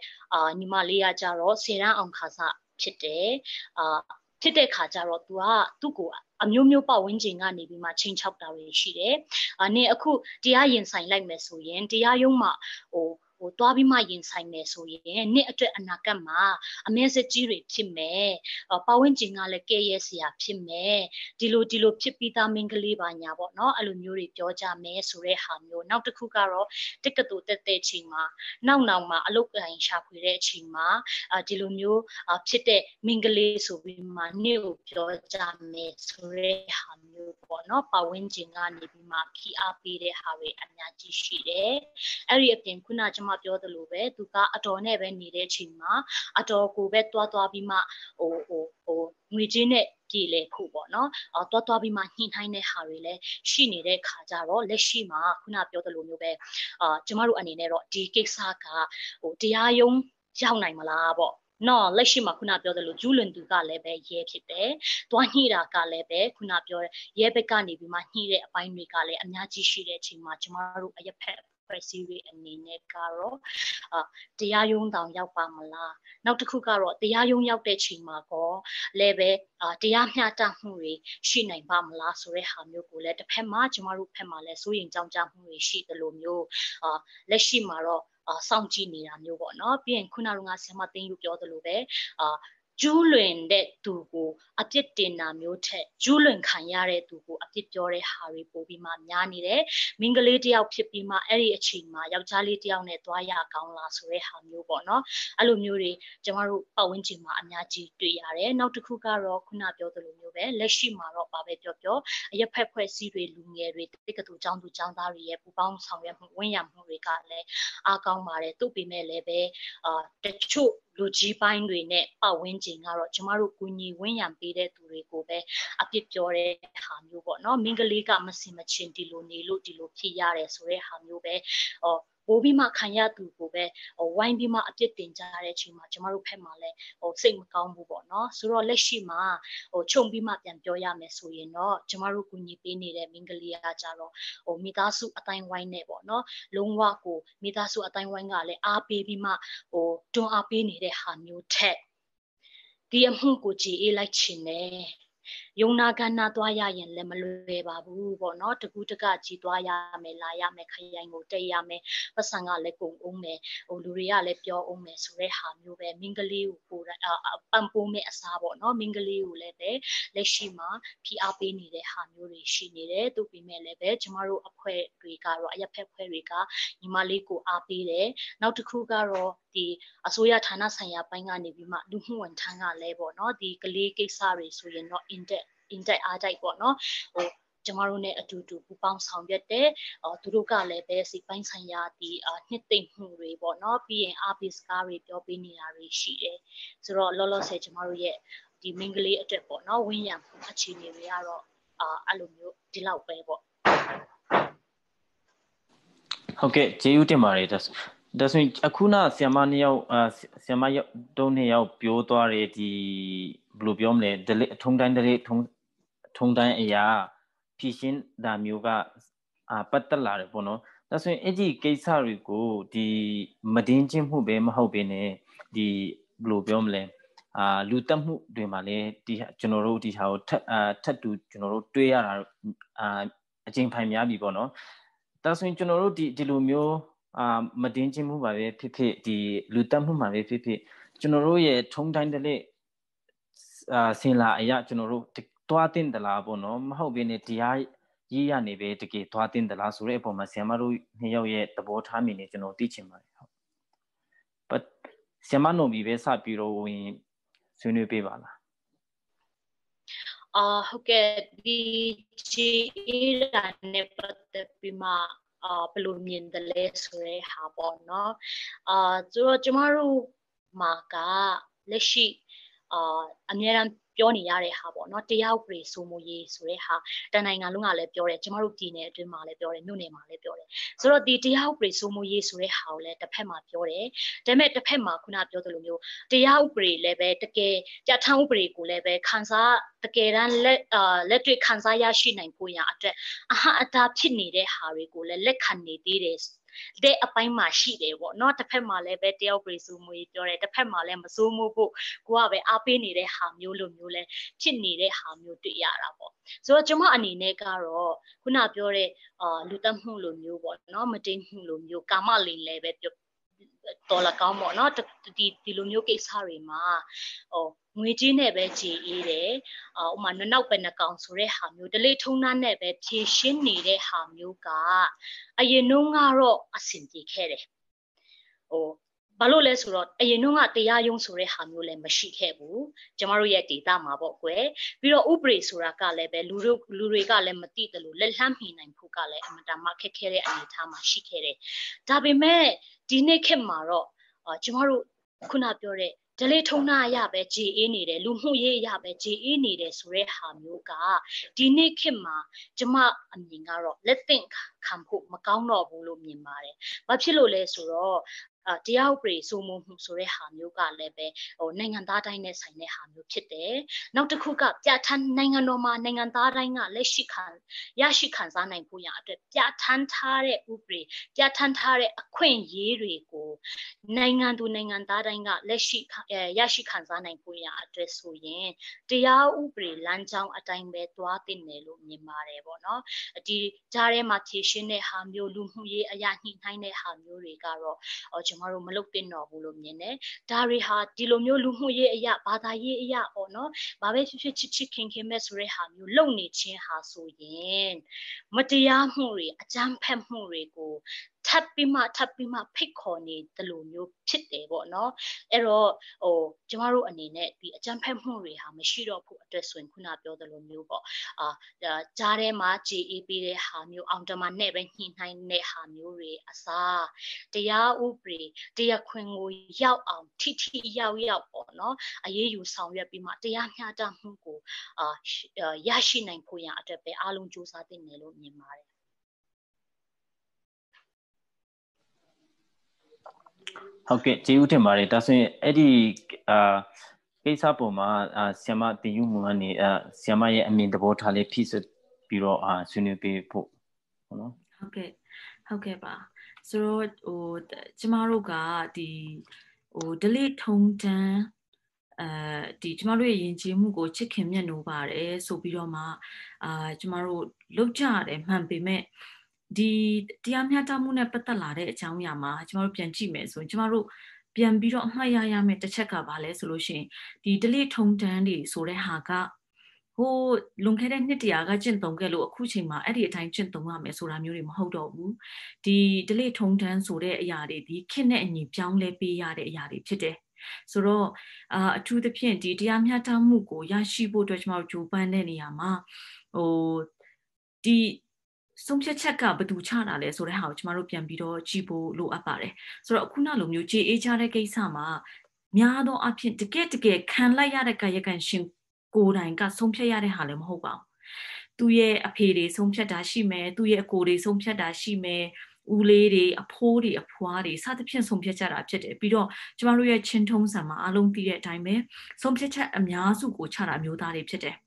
ညီမလေးကကြတော့10ရန်အောင်ခါစားဖြစ်တယ်ဖြစ်တဲ့ခါကျတော့ သူ့ကိုအမျိုးမျိုးပတ်ဝန်းကျင်ကနေပြီးမှချိန်ချောက်တာတွေရှိတယ်နင်အခုတရားရင်ဆိုင်လိုက်မယ်ဆိုရင်တရားရုံးမှာတွားပြီးမှရင်ဆိုင်မယ်ဆိုရင်နှစ်အတွက်အနာဂတ်မှာအမဲစကြီးတွေဖြစ်မယ်ပတ်ဝန်းကျင်ကလည်းကဲရဲစရာဖြစ်မယ်ဒီလိုဖြစ်ပြီးသားမင်းကလေးပါညာပေါ့နော်အဲ့လိုမျိုးတွေပြောကြမယ်ဆိုတဲ့ဟာမျိုးနောက်တစ်ခုကတော့တက္ကသိုလ်တက်တဲ့ချိန်မှာနောက်မှာအလုပ်ကိုင်ရှာဖွေတဲ့အချိန်မှာဒီလိုမျိုးဖြစ်တဲ့မင်းကလေးဆိုပြီးမှနေ့ကိုပြောကြမယ်ဆိုတဲ့ဟာမျိုးပေါ့နော်ပတ်ဝန်းကျင်ကနေပြီးမှဖိအားပေးတဲ့ဟာတွေအများကြီးရှိတယ်အဲ့ဒီအပြင်ခုနကျွန်မပြောသလိုပဲသူကအတော်နဲ့ပဲနေတဲ့အချိန်မှာအတော်ကိုပဲတွားပြီးမှငွေချင်းနဲ့ပြေလေဖို့ပေါ့နော်တွားပြီးမှညှိနှိုင်းတဲ့ဟာတွေလည်းရှိနေတဲ့ခါကြတော့လက်ရှိမှာခုနပြောသလိုမျိုးပဲကျမတို့အနေနဲ့တော့ဒီကိစ္စကတရားရုံးရောက်နိုင်မလားပေါ့နော်လက်ရှိမှာခုနပြောသလိုကျူးလွန်သူကလည်းပဲရဲဖြစ်တယ်။တွားညှိတာကလည်းပဲခုနပြောရဲဘက်ကနေပြီးမှညှိတဲ့အပိုင်းတွေကလည်းအများကြီးရှိတဲ့အချိန်မှာကျမတို့အရက်ဖက်ဖွဲ့စည်းရေးအနေနဲ့ကတော့တရားရုံးတောင်ရောက်ပါမလားနောက်တစ်ခုကတော့တရားရုံးရောက်တဲ့ချိန်မှာကောလည်းပဲတရားမျှတမှုတွေရှိနိုင်ပါမလားဆိုတဲ့ဟာမျိုးကိုလည်းတစ်ဖက်မှာကျမတို့ဖက်မှာလည်းစိုးရိမ်ကြောင့်ကြမှုတွေရှိတယ်လို့မျိုးလက်ရှိမှာတော့စောင့်ကြည့်နေတာမျိုးပေါ့နော်ပြီးရင်ခုနကဆရာမသိန်းယူပြောသလိုပဲကျူးလွန်တဲ့သူကိုအပြစ်တင်တာမျိုးထက်ကျူးလွန်ခံရတဲ့သူကိုအပြစ်ပြောတဲ့ဟာတွေပို့ပြီးမှများနေတယ်မင်္ဂလေးတယောက်ဖြစ်ပြီးမှအဲ့ဒီအချိန်မှာယောက်ျားလေးတယောက်နဲ့တွားရကောင်းလားဆိုတဲ့ဟာမျိုးပေါ့နော်အဲ့လိုမျိုးတွေကျမတို့ပတ်ဝန်းကျင်မှာအများကြီးတွေ့ရတယ်နောက်တစ်ခုကတော့ခုနပြောသလိုမျိုးပဲလက်ရှိမှာတော့ဘာပဲပြောအရက်ဖက်ဖွဲ့စည်းတွေလူငယ်တွေတက္ကသိုလ်ကျောင်းသူကျောင်းသားတွေရဲ့ပူပေါင်းဆောင်ရွက်မှုဝန်ရမှုတွေကလည်းအားကောင်းပါတယ်သူ့ပေမဲ့လည်းပဲတချို့လူကြီးပိုင်းတွေနဲ့ပတ်ဝန်းကျင်ကတော့ကျမတို့ကူညီဝန်းရံပေးတဲ့သူတွေကိုပဲအပြစ်ပြောတဲ့ဟာမျိုးပေါ့နော်မင်္ဂလေးကမစင်မချင်းဒီလိုနေလို့ဒီလိုဖြစ်ရတယ်ဆိုတဲ့ဟာမျိုးပဲပိုးပြီးမှခံရသူကိုပဲဝိုင်းပြီးမှအပြစ်တင်ကြတဲ့အချိန်မှာကျမတို့ဖက်မှာလည်းစိတ်မကောင်းဘူးပေါ့နော်ဆိုတော့လက်ရှိမှာခြုံပြီးမှပြန်ပြောရမယ်ဆိုရင်တော့ကျမတို့ကူညီပေးနေတဲ့မင်္ဂလေးကကြတော့မိသားစုအတိုင်းဝိုင်းနဲ့ပေါ့နော်လုံးဝကိုမိသားစုအတိုင်းဝိုင်းကလည်းအားပေးပြီးမှတွန်းအားပေးနေတဲ့ဟာမျိုးထက်ဒီအမှုကိုကြည်အေးလိုက်ချင်တယ်ယုံနာကနာသွားရရင်လည်းမလွယ်ပါဘူးပေါ့နော်တကူတကကြီးသွားရမယ်လာရမယ်ခရိုင်ကိုတက်ရမယ်ပတ်စံကလည်းကုန်အောင်မယ်လူတွေကလည်းပြောအောင်မယ်ဆိုတဲ့ဟာမျိုးပဲမင်္ဂလေးကိုပို့ပန်ပိုးမဲ့အစားပေါ့နော်မင်္ဂလေးကိုလည်းပဲလက်ရှိမှာဖိအားပေးနေတဲ့ဟာမျိုးတွေရှိနေတယ်သူပြင်မဲ့လည်းပဲကျမတို့အဖွဲ့တွေကတော့အရက်ဖက်ဖွဲ့တွေကညီမလေးကိုအားပေးတယ်နောက်တစ်ခုကတော့ဒီအစိုးရဌာနဆိုင်ရာပိုင်းကနေပြီးမှလူမှုဝန်ထမ်းကလည်းပေါ့နော်ဒီကလေးကိစ္စတွေဆိုရင်တော့ index အားတိုက်ပေါ့နော်ကျမတို့ ਨੇ အတူတူပူပေါင်းဆောင်ရွက်တဲ့သူတို့ကလည်းပဲစိတ်ပိုင်းဆိုင်ရာဒီနှစ်သိမ့်မှုတွေပေါ့နော်ပြီးရင်အားပေးစကားတွေပြောပေးနေတာတွေရှိတယ်ဆိုတော့လောလောဆယ်ကျမတို့ရဲ့ဒီမင်္ဂလေးအတွက်ပေါ့နော်ဝင်းရံမှုအခြေအနေတွေကတော့အဲ့လိုမျိုးဒီလောက်ပဲပေါ့ဟုတ်ကဲ့ကျေးဇူးတင်ပါတယ်ဒါဆိုရင်အခုနဆီယမ2ယောက်ဆီယမတုံး2ယောက်ပြောသွားတယ်ဒီဘယ်လိုပြောမလဲထုံတိုင်းအရာဖြည့်ရှင်းတာမျိုးကပတ်သက်လာတယ်ပေါ့နော်ဒါဆိုရင်အဲ့ဒီကိစ္စတွေကိုဒီမတင်းချင်းမှုပဲမဟုတ်ဘဲနဲ့ဒီဘယ်လိုပြောမလဲလူတက်မှုတွေမှာလည်းဒီကျွန်တော်တို့ဒီဟာကိုထပ်တူကျွန်တော်တို့တွေးရတာအချိန်ဖိုင်များပြီပေါ့နော်ဒါဆိုရင်ကျွန်တော်တို့ဒီလိုမျိုးမတင်းချင်းမှုပါပဲဖြစ်ဖြစ်ဒီလူတက်မှုမှာပဲဖြစ်ဖြစ်ကျွန်တော်တို့ရဲ့ထုံတိုင်းတလေစင်လာအရာကျွန်တော်တို့တွားတင်သလားပေါ့နော်မဟုတ်ဘဲနဲ့တရားရေးရနေပဲတကယ်တွားတင်သလားဆိုတဲ့အပေါ်မှာဆရာမတို့2ယောက်ရဲ့သဘောထားမြင်နေကျွန်တော်သိချင်ပါတယ်ဟုတ်but ဆရာမနိုဘီပဲစပြီးတော့ဝင် ဆွေးနွေးပေးပါလားဟုတ်ကဲ့ဒီ GA နဲ့ပတ်သက်ပြီးမှဘယ်လိုမြင်တယ်လဲဆိုတဲ့ဟာပေါ့နော်ဆိုတော့ကျမတို့မှာကလက်ရှိအများအားပြောနေရတဲ့ဟာပေါ့နော်တရားဥပဒေစိုးမိုးရေးဆိုတဲ့ဟာတန်နိုင်ငံလုံးကလည်းပြောတယ်ကျမတို့ပြည်နယ်အတွင်းမှာလည်းပြောတယ်မြို့နယ်မှာလည်းပြောတယ်ဆိုတော့ဒီတရားဥပဒေစိုးမိုးရေးဆိုတဲ့ဟာကိုလည်းတစ်ဖက်မှာပြောတယ်ဒါပေမဲ့တစ်ဖက်မှာခုနပြောသလိုမျိုးတရားဥပဒေလည်းပဲတကယ်ကြထမ်းဥပဒေကိုလည်းပဲခန်းစားတကယ်တမ်းလက်တွေ့ခန်းစားရရှိနိုင်ဖို့ရအတွက်အဟအတာဖြစ်နေတဲ့ဟာတွေကိုလည်းလက်ခံနေသေးတယ်တဲ့အပိုင်းမှာရှိတယ်ပေါ့เนาะတစ်ဖက်မှာလည်းပဲတယောက်ပြေစုမှုပြောတယ်တစ်ဖက်မှာလည်းမစိုးမှုဖို့ကိုကပဲအားပေးနေတဲ့ဟာမျိုးလိုမျိုးလဲဖြစ်နေတဲ့ဟာမျိုးတွေ့ရတာပေါ့ဆိုတော့ကျွန်မအနေနဲ့ကတော့ခုနပြောတဲ့လူတက်မှုလိုမျိုးပေါ့เนาะမတိမ်မှုလိုမျိုးကာမလိန်လည်းပဲတော်လကောင်းပေါ့เนาะဒီလိုမျိုးကိစ္စတွေမှာငွေကြီးနဲ့ပဲကြည်အေးတယ်ဥမာနောက်ပဲနှကောင်ဆိုတဲ့ဟာမျိုးဒလိထုံးနှန်းနဲ့ပဲဖြည့်ရှင်းနေတဲ့ဟာမျိုးကအရင်နှုန်းကတော့အဆင်ပြေခဲ့တယ်ဘာလို့လဲဆိုတော့အရင်နှုန်းကတရားရုံးဆိုတဲ့ဟာမျိုးလည်းမရှိခဲ့ဘူးကျမတို့ရဲ့ဒေတာမှာပေါ့ကွယ်ပြီးတော့ဥပဒေဆိုတာကလည်းပဲလူတွေကလည်းမသိတယ်လို့လက်လှမ်းမှီနိုင်ဖို့ကလည်းအမှန်တမ်းခက်ခဲတဲ့အနေအထားမှာရှိခဲ့တယ်ဒါပေမဲ့ဒီနေ့ခေတ်မှာတော့ကျမတို့ခုနပြောတဲ့ဒလိထုံနာရပဲကြည်အေးနေတယ်လူမှုရေးရပဲကြည်အေးနေတယ်ဆိုတဲ့ဟာမျိုးကဒီနေ့ခေတ်မှာကျမအမြင်ကတော့လက်သင့်ခံဖို့မကောင်းတော့ဘူးလို့မြင်ပါတယ်။ဘာဖြစ်လို့လဲဆိုတော့တရားဥပဒေစိုးမိုးမှုဆိုတဲ့ဟာမျိုးကလည်းပဲနိုင်ငံသားတိုင်းနဲ့ဆိုင်တဲ့ဟာမျိုးဖြစ်တယ်။နောက်တစ်ခုကပြဋ္ဌာန်းနိုင်ငံတော်မှာနိုင်ငံသားတိုင်းကလက်ရှိရရှိခံစားနိုင်ဖို့ရအတွက်ပြဋ္ဌာန်းထားတဲ့ဥပဒေပြဋ္ဌာန်းထားတဲ့အခွင့်အရေးတွေကိုနိုင်ငံသူနိုင်ငံသားတိုင်းကလက်ရှိရရှိခံစားနိုင်ဖို့ရအတွက်ဆိုရင်တရားဥပဒေလမ်းကြောင်းအတိုင်းပဲသွားသင့်တယ်လို့မြင်ပါတယ်ပေါ့နော်။ဒီကြားထဲမှာဖြည့်ရှင်းတဲ့ဟာမျိုးလူမှုရေးအရာညှိနှိုင်းတဲ့ဟာမျိုးတွေကတော့ကျမတို့မလုပ်သင့်တော့ဘူးလို့မြင်တယ်။ဒါတွေဟာဒီလိုမျိုးလူမှုရေးအရာဘာသာရေးအရာပေါ့နော်။ဘာပဲဖြစ်ဖြစ်ချစ်ခင်မဲ့ဆိုတဲ့ဟာမျိုးလုပ်နေခြင်းဟာဆိုရင်မတရားမှုတွေအကြမ်းဖက်မှုတွေကိုထပ်ပြီးမှဖိတ်ခေါ်နေတယ်လို့မျိုးဖြစ်တယ်ပေါ့နော်အဲ့တော့ကျမတို့အနေနဲ့ဒီအကြမ်းဖက်မှုတွေဟာမရှိတော့ဘူးအတွက်ဆိုရင်ခုနပြောသလိုမျိုးပေါ့ကြားထဲမှာ GAP တဲ့ဟာမျိုးအောင်တမနဲ့ပဲညှိနှိုင်းတဲ့ဟာမျိုးတွေအစားတရားဥပဒေတရားခွင်ကိုရောက်အောင်ထိရောက်ပေါ့နော်အရေးယူဆောင်ရွက်ပြီးမှတရားမျှတမှုကိုရရှိနိုင်ဖို့ရအတွက်ပဲအားလုံးစူးစမ်းသင့်တယ်လို့မြင်ပါတယ်ဟုတ်ကဲ့ကျေးဇူးတင်ပါတယ်ဒါဆိုရင်အဲ့ဒီကိစ္စပေါ်မှာဆီယမတင်ယူမှုကနေဆီယမရဲ့အမြင်သဘောထားလေးဖြည့်ဆွတ်ပြီးတော့ဆွေးနွေးပေးဖို့ဟုတ်နော်ဟုတ်ကဲ့ပါဆိုတော့ကျမတို့ကဒီဒလိထုံတန်းဒီကျမတို့ရဲ့ယဉ်ကျေးမှုကိုချစ်ခင်မြတ်နိုးပါတယ်ဆိုပြီးတော့မှကျမတို့လောက်ကြတယ်မှန်ပေမဲ့ဒီတရားမျှတမှုနဲ့ပတ်သက်လာတဲ့အကြောင်းအရာမှာကျမတို့ပြန်ကြည့်မယ်ဆိုရင်ကျမတို့ပြန်ပြီးတော့အမှတ်ရမယ့်တစ်ချက်ကဘာလဲဆိုလို့ရှိရင်ဒီဒလိထုံတန်းတွေဆိုတဲ့ဟာကဟိုလွန်ခဲ့တဲ့နှစ်တရာကကျင့်သုံးခဲ့လို့အခုချိန်မှာအဲ့ဒီအတိုင်းကျင့်သုံးရမယ်ဆိုတာမျိုးတွေမဟုတ်တော့ဘူးဒီဒလိထုံတန်းဆိုတဲ့အရာတွေဒီခေတ်နဲ့အညီပြောင်းလဲပေးရတဲ့အရာတွေဖြစ်တယ်ဆိုတော့အထူးသဖြင့်ဒီတရားမျှတမှုကိုရရှိဖို့အတွက်ကျွန်တော်တို့ကြိုးပမ်းတဲ့နေရာမှာဒီဆုံးဖြတ်ချက်ကဘယ်သူချတာလဲဆိုတဲ့ဟာကိုကျမတို့ပြန်ပြီးတော့ကြည့်ဖို့လိုအပ်ပါတယ်ဆိုတော့အခုနောက်လိုမျိုးကြေအေးချတဲ့ကိစ္စမှာများသောအားဖြင့်တကယ်ခံလိုက်ရတဲ့ကာယကံရှင်ကိုယ်တိုင်ကဆုံးဖြတ်ရတဲ့ဟာလည်းမဟုတ်ပါဘူးသူရဲ့အဖေတွေဆုံးဖြတ်တာရှိမယ်သူရဲ့အကိုတွေဆုံးဖြတ်တာရှိမယ်ဦးလေးတွေအဖိုးတွေအဖွားတွေစသဖြင့်ဆုံးဖြတ်ကြတာဖြစ်တယ်ပြီးတော့ကျမတို့ရဲ့ချင်းထုံးစံမှာအားလုံးသိတဲ့အတိုင်းပဲဆုံးဖြတ်ချက်အများစုကိုချတာမျိုးသားတွေဖြစ်တယ်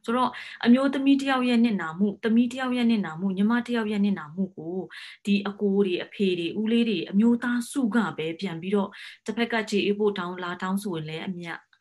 ဆိုတော့အမျိုးသမီးတယောက်ရဲ့နစ်နာမှုသမီးတယောက်ရဲ့နစ်နာမှုညီမတယောက်ရဲ့နစ်နာမှုကိုဒီအကိုတွေအဖေတွေဦးလေးတွေအမျိုးသားစုကပဲပြန်ပြီးတော့တစ်ဖက်ကကြေအေးဖို့တောင်းဆိုရင်လည်း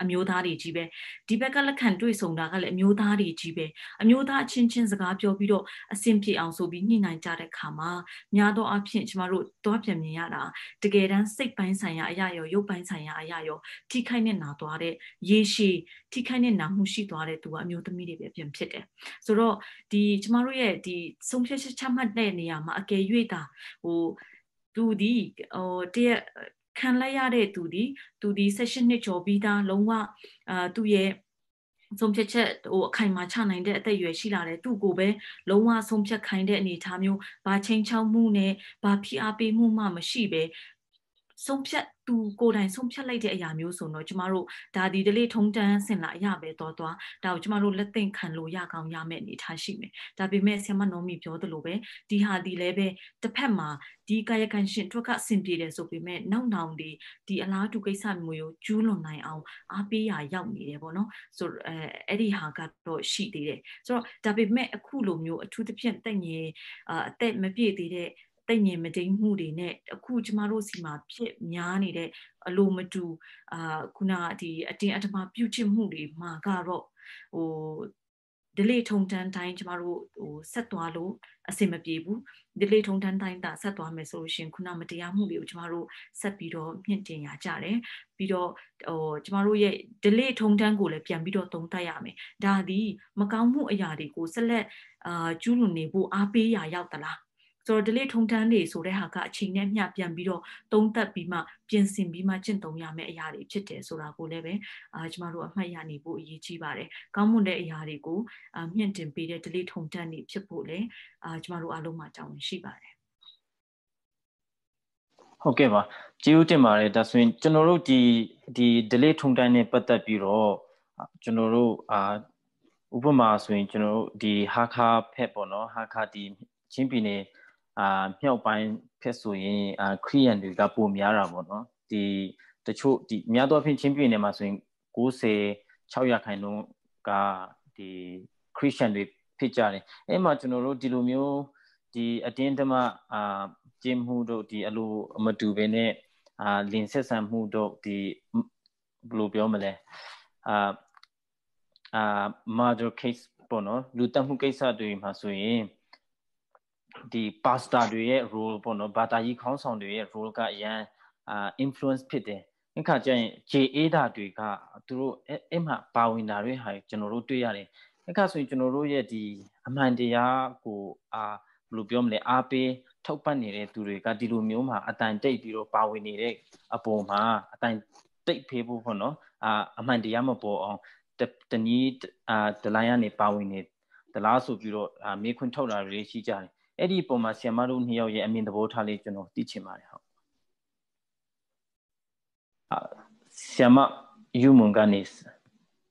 အမျိုးသားတွေကြီးပဲဒီဘက်ကလက်ခံတွေ့ဆုံတာကလည်းအမျိုးသားတွေကြီးပဲအမျိုးသားချင်းစကားပြောပြီးတော့အဆင်ပြေအောင်ဆိုပြီးညှိနှိုင်းကြတဲ့ခါမှာများသောအားဖြင့်ကျမတို့တော့ပြန်မြင်ရတာတကယ်တမ်းစိတ်ပိုင်းဆိုင်ရာအရာရောရုပ်ပိုင်းဆိုင်ရာအရာရောထိခိုက်နေနာသွားတဲ့ရေရှည်ထိခိုက်နေနာမှုရှိသွားတဲ့သူကအမျိုးသမီးတွေပဲပြန်ဖြစ်တယ်ဆိုတော့ဒီကျမတို့ရဲ့ဒီဆုံးဖြတ်ချက်ချမှတ်တဲ့နေရာမှာအကယ်၍တာသူဒီတ ခံလိုက်ရတဲ့သူဒီ session နှစ်ကျော်ပြီးသားလုံးဝသူ့ရဲ့ဆုံးဖြတ်ချက်အခိုင်အမာချနိုင်တဲ့အသက်အရွယ်ရှိလာတယ်သူ့ကိုပဲလုံးဝဆုံးဖြတ်ခိုင်းတဲ့အနေအထားမျိုးဘာချင်းချောက်မှုနဲ့ဘာဖိအားပေးမှုမှမရှိပဲဆုံးဖြတ်သူကိုယ်တိုင်ဆုံးဖြတ်လိုက်တဲ့အရာမျိုးဆိုတော့ကျမတို့ဒါဒီဒလေးထုံးတန်းဆင်လာအရာပဲတော့ဒါကိုကျမတို့လက်သိမ့်ခံလို့ရကောင်းရမယ့်အနေအထားရှိမယ်ဒါပေမဲ့ဆရာမနော်မီပြောသလိုပဲဒီဟာဒီလည်းပဲတစ်ဖက်မှာဒီကာယကံရှင်တွက်ကအဆင်ပြေတယ်ဆိုပေမဲ့နောက်နောင်ဒီအလားတူကိစ္စမျိုးကိုကျူးလွန်နိုင်အောင်အားပေးရရောက်နေတယ်ပေါ့နော်ဆိုအဲ့ဒီဟာကတော့ရှိသေးတယ်ဆိုတော့ဒါပေမဲ့အခုလိုမျိုးအထူးသဖြင့်တက်ငယ်အသက်မပြည့်သေးတဲ့တိတ်ငင်မတိမ်မှုတွေနဲ့အခုကျမတို့စီမှာဖြစ်များနေတဲ့အလိုမတူခုနဒီအတင်းအဓမ္မပြုချစ်မှုတွေမှာကတော့delay ထုံတန်းတိုင်းကျမတို့ဆက်သွားလို့အဆင်မပြေဘူး delay ထုံတန်းတိုင်းတာဆက်သွားမယ်ဆိုလို့ရှင်ခုနမတရားမှုတွေကိုကျမတို့ဆက်ပြီးတော့မြင့်တင်ရကြတယ်ပြီးတော့ကျမတို့ရဲ့ delay ထုံတန်းကိုလည်းပြန်ပြီးတော့သုံးသပ်ရမယ်ဒါသည်မကောင်းမှုအရာတွေကိုဆက်လက်ကျူးလွန်နေဖို့အားပေးရရောက်သလားဆိုတော့ delay ထုံတန်းတွေဆိုတဲ့ဟာကအချိန်နဲ့မျှပြန်ပြီးတော့သုံးသပ်ပြီးမှပြင်ဆင်ပြီးမှကျင့်သုံးရမယ့်အရာတွေဖြစ်တယ်ဆိုတာကိုလည်းပဲကျမတို့အမှတ်ရနေဖို့အရေးကြီးပါတယ်ကောင်းမွန်တဲ့အရာတွေကိုမြင့်တင်ပေးတဲ့ delay ထုံတန်းတွေဖြစ်ဖို့လည်းကျမတို့အားလုံးမှာတာဝန်ရှိပါတယ်ဟုတ်ကဲ့ပါကျေးဇူးတင်ပါတယ်ဒါဆိုရင်ကျွန်တော်တို့ဒီ delay ထုံတန်းနဲ့ပတ်သက်ပြီးတော့ကျွန်တော်တို့ဥပမာဆိုရင်ကျွန်တော်တို့ဒီဟာခါဖက်ပေါ့နော်ဟာခါဒီချင်းပြည်နယ်မြောက်ပိုင်းဖက်ဆိုရင်ခရီးရန်တွေကပိုများတာပေါ့နော်ဒီတချို့ဒီများသောအားဖြင့်ချင်းပြည်နယ်မှာဆိုရင်96%ကဒီခရစ်ယာန်တွေဖြစ်ကြတယ်အဲ့မှာကျွန်တော်တို့ဒီလိုမျိုးဒီအတင်းဓမ္မကျင့်မှုတို့ဒီအလိုမတူဘဲနဲ့လင်ဆက်ဆံမှုတို့ဒီဘယ်လိုပြောမလဲmurder case ပေါ့နော်လူသတ်မှုကိစ္စတွေမှာဆိုရင်ဒီ pastor တွေရဲ့ role ပေါ့နော်ဘာသာရေးခေါင်းဆောင်တွေရဲ့ role ကအရန်influence ဖြစ်တယ်အခါကျရင် JA ဓာတ်တွေကသူတို့အဲ့မှာပါဝင်တာတွေဟာကျွန်တော်တို့တွေ့ရတယ်အခါဆိုရင်ကျွန်တော်တို့ရဲ့ဒီအမှန်တရားကိုဘယ်လိုပြောမလဲအားပေးထောက်ပံ့နေတဲ့သူတွေကဒီလိုမျိုးမှာအတန်တိတ်ပြီးတော့ပါဝင်နေတဲ့အပေါ်မှာအတန်တိတ်ဖေးဖို့ပေါ့နော်အမှန်တရားမပေါ်အောင်တနည်းဒလိုင်းကနေပါဝင်နေဒလားဆိုပြီးတော့မေးခွန်းထုတ်တာတွေရှိကြတယ်အဲ့ဒီပုံမှာဆရာမတို့နှစ်ယောက်ရဲ့အမြင်သဘောထားလေးကျွန်တော်သိချင်ပါတယ်ဟုတ်ဆရာမယူမွန်ကနေ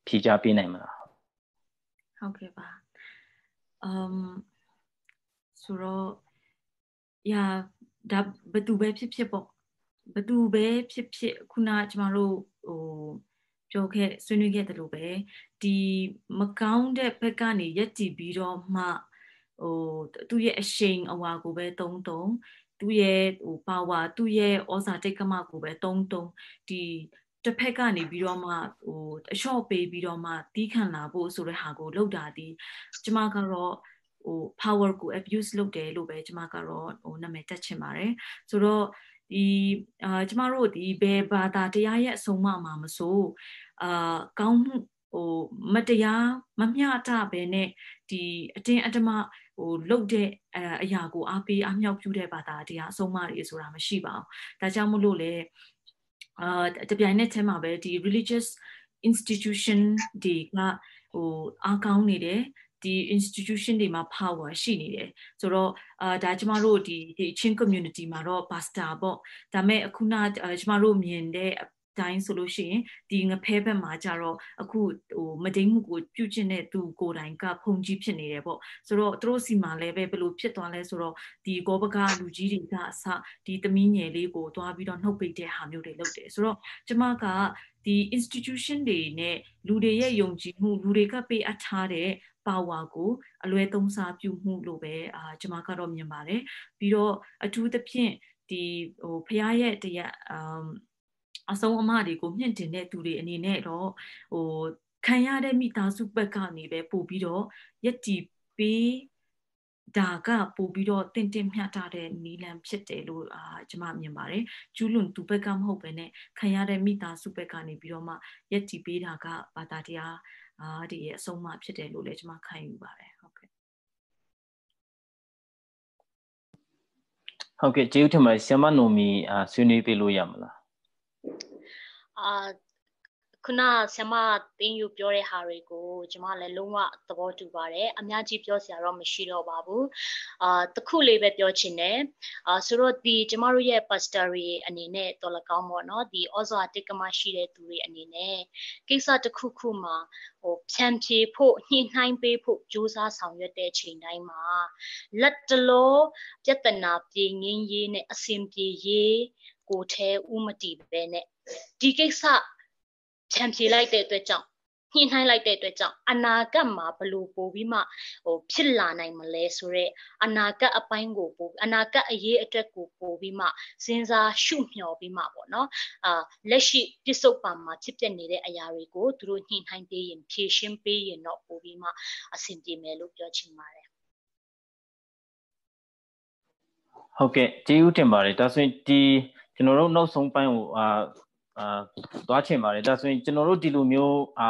ဖြေချပေးနိုင်မလားဟုတ်ကဲ့ပါဆိုတော့ဒါဘသူပဲဖြစ်ဖြစ်ပေါ့ဘသူပဲဖြစ်ဖြစ်ခုနကျမတို့ပြောခဲ့ဆွေးနွေးခဲ့တယ်လို့ပဲဒီမကောင်းတဲ့ဘက်ကနေရက်တည်ပြီးတော့မှသူ့ရဲ့အရှိန်အဝါကိုပဲသုံးသူ့ရဲ့power သူ့ရဲ့ဩဇာတိတ်ကမကိုပဲသုံးဒီတစ်ဖက်ကနေပြီးတော့မှအလျှော့ပေးပြီးတော့မှတီးခံလာဖို့ဆိုတဲ့ဟာကိုလောက်တာဒီကျမကတော့power ကို abuse လုပ်တယ်လို့ပဲကျမကတော့နာမည်တက်ချင်ပါတယ်ဆိုတော့ဒီကျမတို့ဒီဘယ်ဘာသာတရားရဲ့အဆုံးအမမှာမဆိုကောင်းမှုမတရားမမျှတပဲနဲ့ဒီအတင်းအဓမ္မလုတ်တဲ့အရာကိုအားပေးအမြောက်ပြုတဲ့ဘာသာတရားအဆုံးအမတွေဆိုတာမရှိပါဘူးဒါကြောင့်မို့လို့လေတပြိုင်နက်တည်းမှာပဲဒီ religious institution တွေကအားကောင်းနေတယ်ဒီ institution တွေမှာ power ရှိနေတယ်ဆိုတော့ဒါကျမတို့ဒီချင်း community မှာတော့ pastor ပေါ့ဒါမဲ့အခုနကျမတို့မြင်တဲ့အတိုင်းဆိုလို့ရှိရင်ဒီငဖဲဘက်မှာကြတော့အခုမတိမ်မှုကိုပြုကျင့်တဲ့သူကိုယ်တိုင်ကဖုန်ကြီးဖြစ်နေတယ်ပေါ့ဆိုတော့သူတို့စီမှာလည်းပဲဘယ်လိုဖြစ်သွားလဲဆိုတော့ဒီဂောဘကလူကြီးတွေကအစဒီသမီးငယ်လေးကိုသွားပြီးတော့နှုတ်ပိတ်တဲ့ဟာမျိုးတွေလုပ်တယ်ဆိုတော့ကျမကဒီ institution တွေနဲ့လူတွေရဲ့ယုံကြည်မှုလူတွေကပေးအပ်ထားတဲ့power ကိုအလွဲသုံးစားပြုမှုလို့ပဲကျမကတော့မြင်ပါတယ်ပြီးတော့အထူးသဖြင့်ဒီဖျားရဲ့တရားအဆုံးအမတွေကိုမြင့်တင်တဲ့သူတွေအနေနဲ့တော့ခံရတဲ့မိသားစုဘက်ကနေပဲပို့ပြီးတော့ယက်တီပေးဒါကပို့ပြီးတော့တင့်မျှတာတဲ့နီလန်ဖြစ်တယ်လို့ကျမမြင်ပါတယ်ကျူးလွန်သူဘက်ကမဟုတ်ပဲနဲ့ခံရတဲ့မိသားစုဘက်ကနေပြီးတော့မှယက်တီပေးတာကဘာသာတရားဒီရဲ့အဆုံးအမဖြစ်တယ်လို့လည်းကျမခံယူပါတယ်ဟုတ်ကဲ့ဟုတ်ကဲ့ကျေးဇူးတင်ပါတယ်ဆရာမနိုမီဆွေးနွေးပေးလို့ရမလား ခုနဆရာမတင်းယူပြောတဲ့ဟာတွေကိုကျွန်မလည်းလုံးဝသဘောတူပါတယ်အများကြီးပြောစရာတော့မရှိတော့ပါဘူးတခုလေးပဲပြောချင်တယ်ဆိုတော့ဒီကျွန်မတို့ရဲ့ pastor တွေအနေနဲ့တော်လကောင်းပေါ့နော်ဒီဩဇာတိတ်ကမရှိတဲ့သူတွေအနေနဲ့ကိစ္စတစ်ခုခုမှာဖြန့်ဖြေဖို့ညှိနှိုင်းပေးဖို့ကြိုးစားဆောင်ရွက်တဲ့ချိန်တိုင်းမှာလက်တလောပြဿနာပြေငင်းရေးနဲ့အစဉ်ပြေရေးကိုထဲဥမတီပဲနဲ့ဒီကိစ္စဖြန့်ဖြေလိုက်တဲ့အတွက်ကြောင့်ညှိနှိုင်းလိုက်တဲ့အတွက်ကြောင့်အနာဂတ်မှာဘလို့ပို့ပြီးမှဖြစ်လာနိုင်မလဲဆိုတော့အနာဂတ်အပိုင်းကိုပို့အနာဂတ်အရေးအတွက်ကိုပို့ပြီးမှစဉ်းစားရှုမျှော်ပြီးမှပေါ့နော်လက်ရှိပြစ္ဆုတ်ပံမှာဖြစ်ပျက်နေတဲ့အရာတွေကိုသူတို့ညှိနှိုင်းပေးရင်ဖြေရှင်းပေးရင်တော့ပို့ပြီးမှအဆင်ပြေမယ်လို့ပြောချင်ပါတယ်ဟုတ်ကဲ့ကျေးဇူးတင်ပါတယ်ဒါဆိုရင်ဒီကျွန်တော်တို့နောက်ဆုံးပိုင်းကိုသွားချင်ပါတယ်ဒါဆိုရင်ကျွန်တော်တို့ဒီလိုမျိုးအ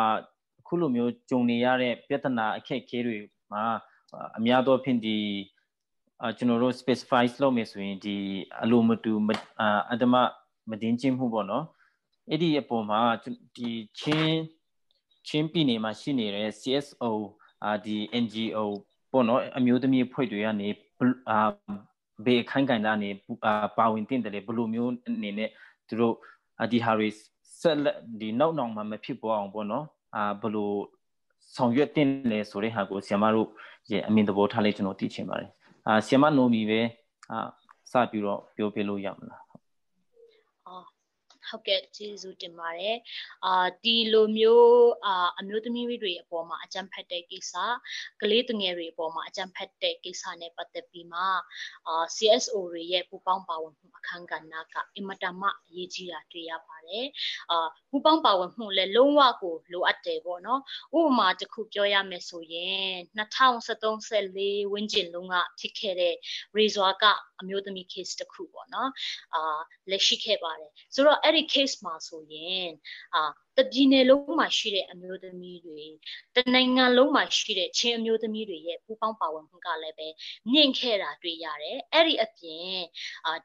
ခုလိုမျိုးကြုံနေရတဲ့ပြဿနာအခက်အခဲတွေမှာအများသောဖြင့်ဒီကျွန်တော်တို့ specify လုပ်မယ်ဆိုရင်ဒီအလိုမတူအတ္တမမတင်ချင်းမှုပေါ့နော်အဲ့ဒီအပေါ်မှာဒီချင်းပြည်နယ်မှာရှိနေတဲ့ CSO ဒီ NGO ပေါ့နော်အမျိုးသမီးအဖွဲ့တွေကနေဘေးခိုင်ခိုင်တာနေပါဝင်တင်တယ်ဘယ်လိုမျိုးအနေနဲ့သူတို့ဒီဟာတွေဆက်ဒီနောက်မှာမဖြစ်ပေါ်အောင်ပေါ့နော်ဘယ်လိုဆောင်ရွက်တင်လဲဆိုတဲ့ဟာကိုဆရာမတို့ရဲ့အမြင်သဘောထားလေးကျွန်တော်သိချင်ပါတယ်ဆရာမနိုမီပဲစပြီးတော့ပြောပြလို့ရမလားဟုတ်ကဲ့ကျေးဇူးတင်ပါတယ်ဒီလိုမျိုးအမျိုးသမီးတွေအပေါ်မှာအကြမ်းဖက်တဲ့ကိစ္စကလေးသူငယ်တွေအပေါ်မှာအကြမ်းဖက်တဲ့ကိစ္စနဲ့ပတ်သက်ပြီးမှCSO တွေရဲ့ပူးပေါင်းပါဝင်မှုအခန်းကဏ္ဍကအင်မတန်မှအရေးကြီးတာတွေ့ရပါတယ်ပူးပေါင်းပါဝင်မှုလည်းလုံးဝကိုလိုအပ်တယ်ပေါ့နော်ဥပမာတစ်ခုပြောရမယ်ဆိုရင်2013-14ဝန်းကျင်လုံးကဖြစ်ခဲ့တဲ့ ရေဇွာကအမျိုးသမီး case တစ်ခုပေါ့နော်လက်ရှိခဲ့ပါတယ်ဆိုတော့အဲ့ဒီ case မှာဆိုရင်တပြည်နယ်လုံးမှာရှိတဲ့အမျိုးသမီးတွေတနိုင်ငံလုံးမှာရှိတဲ့ချင်းအမျိုးသမီးတွေရဲ့ပူးပေါင်းပါဝင်မှုကလည်းပဲမြင့်ခဲ့တာတွေ့ရတယ်အဲ့ဒီအပြင်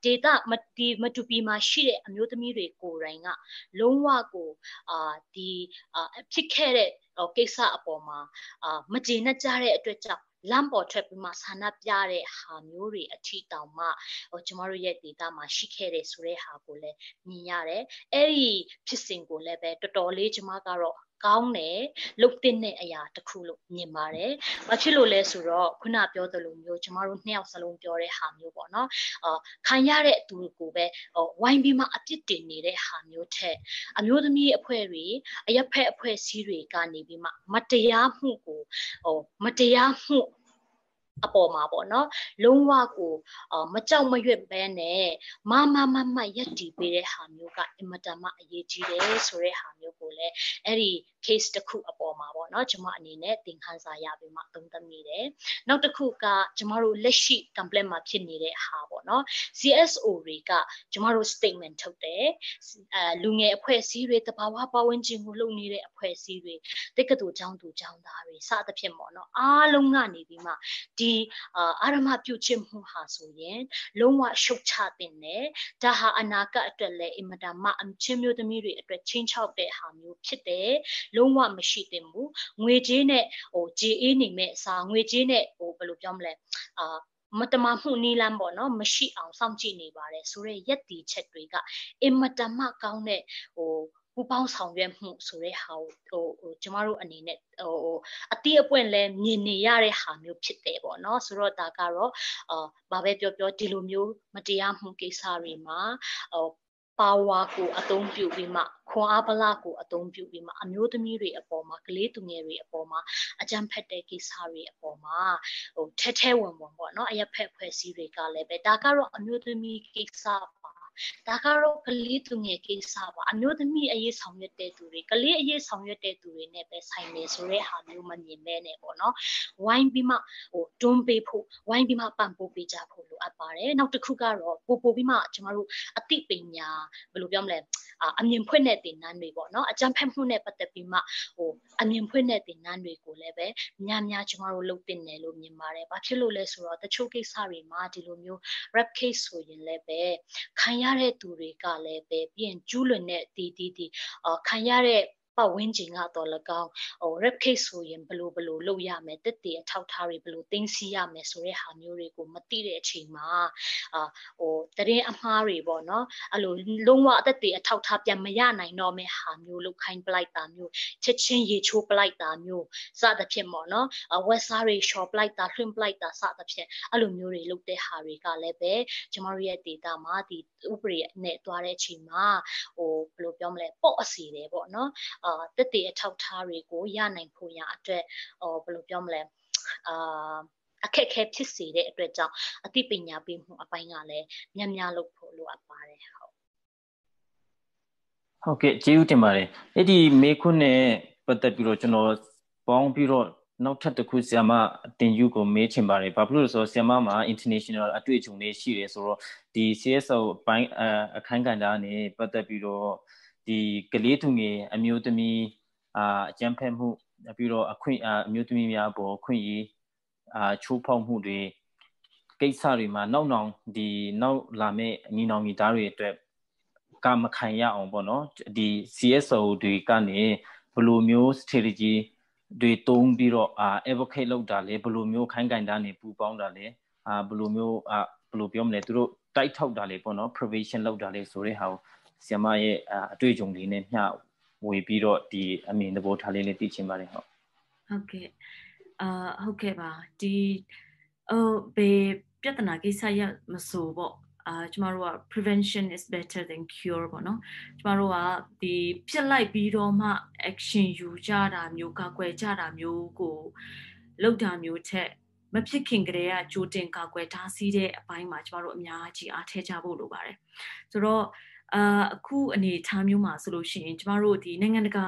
ဒေတာမတူပီမှာရှိတဲ့အမျိုးသမီးတွေကိုယ်တိုင်ကလုံးဝကိုဒီဖြစ်ခဲ့တဲ့ကိစ္စအပေါ်မှာမကျေနပ်ကြတဲ့အတွက်ကြောင့်လမ်းပေါ်ထွက်ပြီးမှဆန္ဒပြတဲ့ဟာမျိုးတွေအထိတောင်မှကျမတို့ရဲ့ဒေတာမှာရှိခဲ့တယ်ဆိုတဲ့ဟာကိုလည်းမြင်ရတယ်အဲ့ဒီဖြစ်စဉ်ကိုလည်းပဲတော်တော်လေးကျမကတော့ကောင်းတယ်လုတ်တဲ့အရာတစ်ခုလို့မြင်ပါတယ်။ဘာဖြစ်လို့လဲဆိုတော့ခုနပြောသလိုမျိုးကျမတို့နှစ်ယောက်စလုံးပြောတဲ့ဟာမျိုးပေါ့နော်။ခံရတဲ့အတူကိုပဲဝိုင်းပြီးမှအပြစ်တင်နေတဲ့ဟာမျိုးထက်အမျိုးသမီးအဖွဲ့တွေအရက်ဖက်အဖွဲ့အစည်းတွေကနေပြီးမှမတရားမှုကိုမတရားမှုအပေါ်မှာပေါ့နော်လုံးဝကိုမကြောက်မရွံ့ပဲနဲ့မရက်တည်ပေးတဲ့ဟာမျိုးကအင်မတန်မှအရေးကြီးတယ်ဆိုတဲ့ဟာမျိုးကိုလည်းအဲ့ဒီ case တစ်ခုအပေါ်မှာပေါ့နော်ကျွန်မအနေနဲ့သင်ခန်းစာရပြီးမှသုံးသပ်မိတယ်နောက်တစ်ခုကကျွန်မတို့လက်ရှိ complaint မှာဖြစ်နေတဲ့ဟာပေါ့နော် CSO တွေကကျွန်မတို့ statement ထုတ်တယ်လူငယ်အဖွဲ့အစည်းတွေတဘာဝပတ်ဝန်းကျင်ကိုလုပ်နေတဲ့အဖွဲ့အစည်းတွေတက္ကသိုလ်ကျောင်းသူကျောင်းသားတွေစသဖြင့်ပေါ့နော်အားလုံးကနေပြီးမှဒီအာရမပြုတ်ချစ်မှုဟာဆိုရင်လုံးဝရှုတ်ချတင်တယ်ဒါဟာအနာဂတ်အတွက်လည်းအင်မတန်မှအချင်းမျိုးသမီးတွေအတွက်ချင်းချောက်တဲ့ဟာမျိုးဖြစ်တယ်လုံးဝမရှိသင့်ဘူးငွေကြေးနဲ့ကြေးအေးနေမဲ့အစားငွေကြေးနဲ့ဘယ်လိုပြောမလဲမတမမှုနီလန်းပေါ့နော်မရှိအောင်စောင့်ကြည့်နေပါတယ်ဆိုရဲရက်တီချက်တွေကအင်မတန်မှကောင်းတဲ့ပူပေါင်းဆောင်ရွက်မှုဆိုတဲ့ဟာကိုကျမတို့အနေနဲ့အတိအပွင့်လဲမြင်နေရတဲ့ဟာမျိုးဖြစ်တယ်ပေါ့နော်ဆိုတော့ဒါကတော့ဘာပဲပြောပြောဒီလိုမျိုးမတရားမှုကိစ္စတွေမှာပါဝါကိုအသုံးပြုပြီးမှခွန်အားဗလာကိုအသုံးပြုပြီးမှအမျိုးသမီးတွေအပေါ်မှာကလေးသူငယ်တွေအပေါ်မှာအကြမ်းဖက်တဲ့ကိစ္စတွေအပေါ်မှာထဲဝင်ပေါ့နော်အရက်ဖက်ဖွဲ့စည်းတွေကလည်းပဲဒါကတော့အမျိုးသမီးကိစ္စပါဒါကတော့ကလေးသူငယ်ကိစ္စပါအမျိုးသမီးအရေးဆောင်ရွက်တဲ့သူတွေကလေးအရေးဆောင်ရွက်တဲ့သူတွေနဲ့ပဲဆိုင်နေဆိုတဲ့ဟာမျိုးမမြင်မဲနဲ့ပေါ့နော်ဝိုင်းပြီးမှတွန်းပေးဖို့ဝိုင်းပြီးမှပံ့ပိုးပေးကြဖို့လိုအပ်ပါတယ်နောက်တစ်ခုကတော့ပို့ပြီးမှကျမတို့အသိပညာဘယ်လိုပြောမလဲအမြင်ဖွင့်တဲ့သင်တန်းတွေပေါ့နော်အကြမ်းဖက်မှုနဲ့ပတ်သက်ပြီးမှအမြင်ဖွင့်တဲ့သင်တန်းတွေကိုလည်းပဲများကျမတို့လုပ်တင်တယ်လို့မြင်ပါတယ်ဘာဖြစ်လို့လဲဆိုတော့တချို့ကိစ္စတွေမှာဒီလိုမျိုး rap case ဆိုရင်လည်းပဲခံရ တဲ့သူတွေကလည်းပဲပြီးရင်ကျူးလွန်တဲ့ဒီခံရတဲ့ပတ်ဝန်းကျင်ကတော့၎င်းrep case ဆိုရင်ဘလို့လုပ်ရမယ်တက်တည်အထောက်ထားတွေဘလို့သိမ်းဆည်းရမယ်ဆိုတဲ့ဟာမျိုးတွေကိုမသိတဲ့အချိန်မှာတရင်အမှားတွေပေါ့နော်အဲ့လိုလုံးဝတက်တည်အထောက်ထားပြန်မရနိုင်တော့မယ့်ဟာမျိုးလို့ခိုင်းပလိုက်တာမျိုးချက်ချင်းရေချိုးပလိုက်တာမျိုးစသဖြင့်ပေါ့နော်ဝက်စားတွေ short ပလိုက်တာလွှင့်ပလိုက်တာစသဖြင့်အဲ့လိုမျိုးတွေလုပ်တဲ့ဟာတွေကလည်းပဲကျမတို့ရဲ့ data မှာဒီဥပဒေနဲ့သွားတဲ့အချိန်မှာဘယ်လိုပြောမလဲပေါ့အစီတယ်ပေါ့နော်တက်တည်အထောက်ထားတွေကိုရနိုင်ဖို့ရအတွက်ဘယ်လိုပြောမလဲအခက်အခဲဖြစ်စေတဲ့အတွက်ကြောင့်အသိပညာပေးမှုအပိုင်းကလည်းများလုပ်ဖို့လိုအပ်ပါတယ်ဟုတ်ကဲ့ကျေးဇူးတင်ပါတယ်အဲ့ဒီမေခွန်းနဲ့ပတ်သက်ပြီးတော့ကျွန်တော်ပေါင်းပြီးတော့နောက်ထပ်တစ်ခုဆရာမတင်ယူကိုမေးချင်ပါတယ်ဘာဖြစ်လို့လဲဆိုတော့ဆရာမမှာ international အတွေ့အကြုံတွေရှိတယ်ဆိုတော့ဒီ CSO ပိုင်းအခန်းကဏ္ဍနဲ့ပတ်သက်ပြီးတော့ဒီကလေးသူငယ်အမျိုးသမီးအကြမ်းဖက်မှုပြီးတော့အမျိုးသမီးများပေါ်ခွင့်ရေးချိုးဖောက်မှုတွေကိစ္စတွေမှာနောက်လာမယ့်ညီနောင်ညီသားတွေအတွက်ကမခံရအောင်ပေါ့နော်ဒီ CSO တွေကနေဘယ်လိုမျိုး strategy တွေတုံးပြီးတော့ advocate လုပ်တာလဲဘယ်လိုမျိုးခိုင်းကင်တာနေပူပေါင်းတာလဲဘယ်လိုမျိုးဘယ်လိုပြောမလဲသူတို့တိုက်ထောက်တာလဲပေါ့နော် prevention လုပ်တာလဲဆိုတဲ့ဟာကိုဆရာမရဲ့အတွေ့အကြုံလေးနဲ့မျှဝေပြီးတော့ဒီအမြင်သဘောထားလေးသိချင်ပါတယ်ဟုတ်ကဲ့ဟုတ်ကဲ့ပါဒီဘေးပြဿနာကိစ္စရမဆိုပေါ့ကျမတို့က prevention is better than cure ပေါ့နော်ကျမတို့ကဒီဖြစ်လိုက်ပြီးတော့မှ action ယူကြတာမျိုးကာကွယ်ကြတာမျိုးကိုလုပ်တာမျိုးထက်မဖြစ်ခင်ကတည်းကကြိုတင်ကာကွယ်ထားစီးတဲ့အပိုင်းမှာကျမတို့အများကြီးအားထည့်ကြဖို့လိုပါတယ်ဆိုတော့အခုအနေထားမျိုးမှာဆိုလို့ရှိရင်ကျမတို့ဒီနိုင်ငံတကာ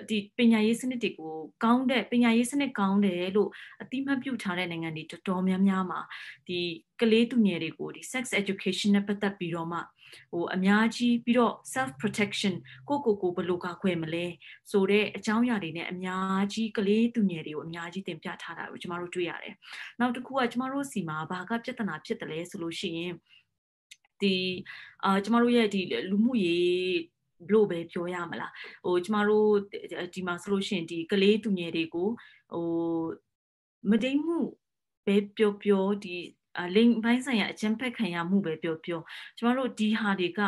ဒီပညာရေးစနစ်တွေကိုကောင်းတဲ့ပညာရေးစနစ်ကောင်းတယ်လို့အတိမတ်ပြုထားတဲ့နိုင်ငံတွေတော်တော်များများမှာဒီကလေးသူငယ်တွေကိုဒီ sex education နဲ့ပတ်သက်ပြီးတော့မှအများကြီးပြီးတော့ self protection ကိုဘယ်လိုကာကွယ်မလဲဆိုတဲ့အကြောင်းအရာတွေနဲ့အများကြီးကလေးသူငယ်တွေကိုအများကြီးသင်ပြထားတာကိုကျမတို့တွေ့ရတယ်။နောက်တစ်ခုကကျမတို့စီမှာဘာကပြဿနာဖြစ်တယ်လဲဆိုလို့ရှိရင်ဒီကျမတို့ရဲ့ဒီလူမှုရေးဘလို့ပဲပြောရမလားကျမတို့ဒီမှာဆိုလို့ရှိရင်ဒီကလေးသူငယ်တွေကိုမတိမ်မှုပဲပြောဒီလိင်ပိုင်းဆိုင်ရာအကျဉ်းဖက်ခံရမှုပဲပြောကျမတို့ဒီဟာတွေက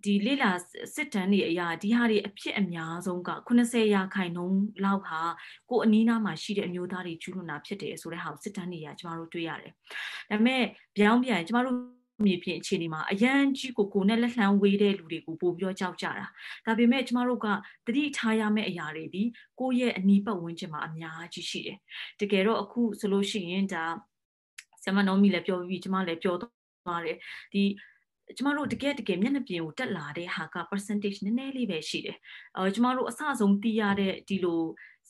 ဒီလေလာစစ်တမ်းတွေအရာဒီဟာတွေအဖြစ်အများဆုံးက90%လောက်ဟာကိုအနီးနားမှာရှိတဲ့အမျိုးသားတွေကျူးလွန်တာဖြစ်တယ်ဆိုတဲ့ဟာကိုစစ်တမ်းတွေကကျမတို့တွေ့ရတယ်။ဒါပေမဲ့ပြောင်းပြန်ကျမတို့မြေပြင်အခြေအနေမှာအရန်ကြီးကိုနဲ့လက်လှမ်းဝေးတဲ့လူတွေကိုပို့ပြီးတော့ကြောက်ကြတာဒါပေမဲ့ကျမတို့ကတတိထားရမယ့်အရာတွေဒီကိုယ့်ရဲ့အနီးပတ်ဝန်းကျင်မှာအများကြီးရှိတယ်တကယ်တော့အခုဆိုလို့ရှိရင်ဒါဆရာမနောမီလည်းပြောပြီးကျမလည်းပြောသွားတယ်ဒီကျမတို့တကယ်မျက်နှာပြင်ကိုတက်လာတဲ့ဟာက percentage နည်းနည်းလေးပဲရှိတယ်ကျမတို့အစဆုံးသိရတဲ့ဒီလို